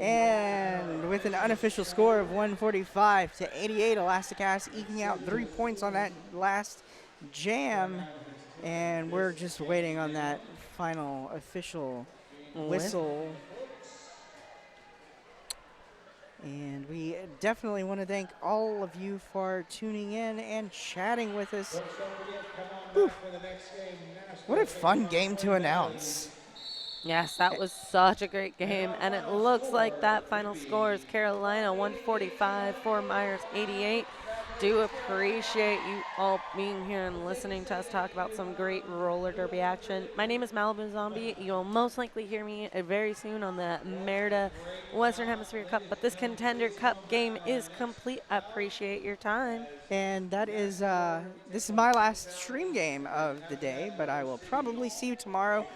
And with an unofficial score of 145 to 88, Elastic Ass eking out 3 points on that last jam. And we're just waiting on that final official whistle. And we definitely want to thank all of you for tuning in and chatting with us. Whew. What a fun game to announce. Yes, that was such a great game. And it looks like that final score is Carolina 145, Fort Myers 88. Do appreciate you all being here and listening to us talk about some great roller derby action. My name is Malibu Zombie. You'll most likely hear me very soon on the Merida Western Hemisphere Cup, but this Contender Cup game is complete. I appreciate your time. And that is, this is my last stream game of the day, but I will probably see you tomorrow.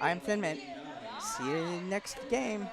I'm Thin Mint. See you next game.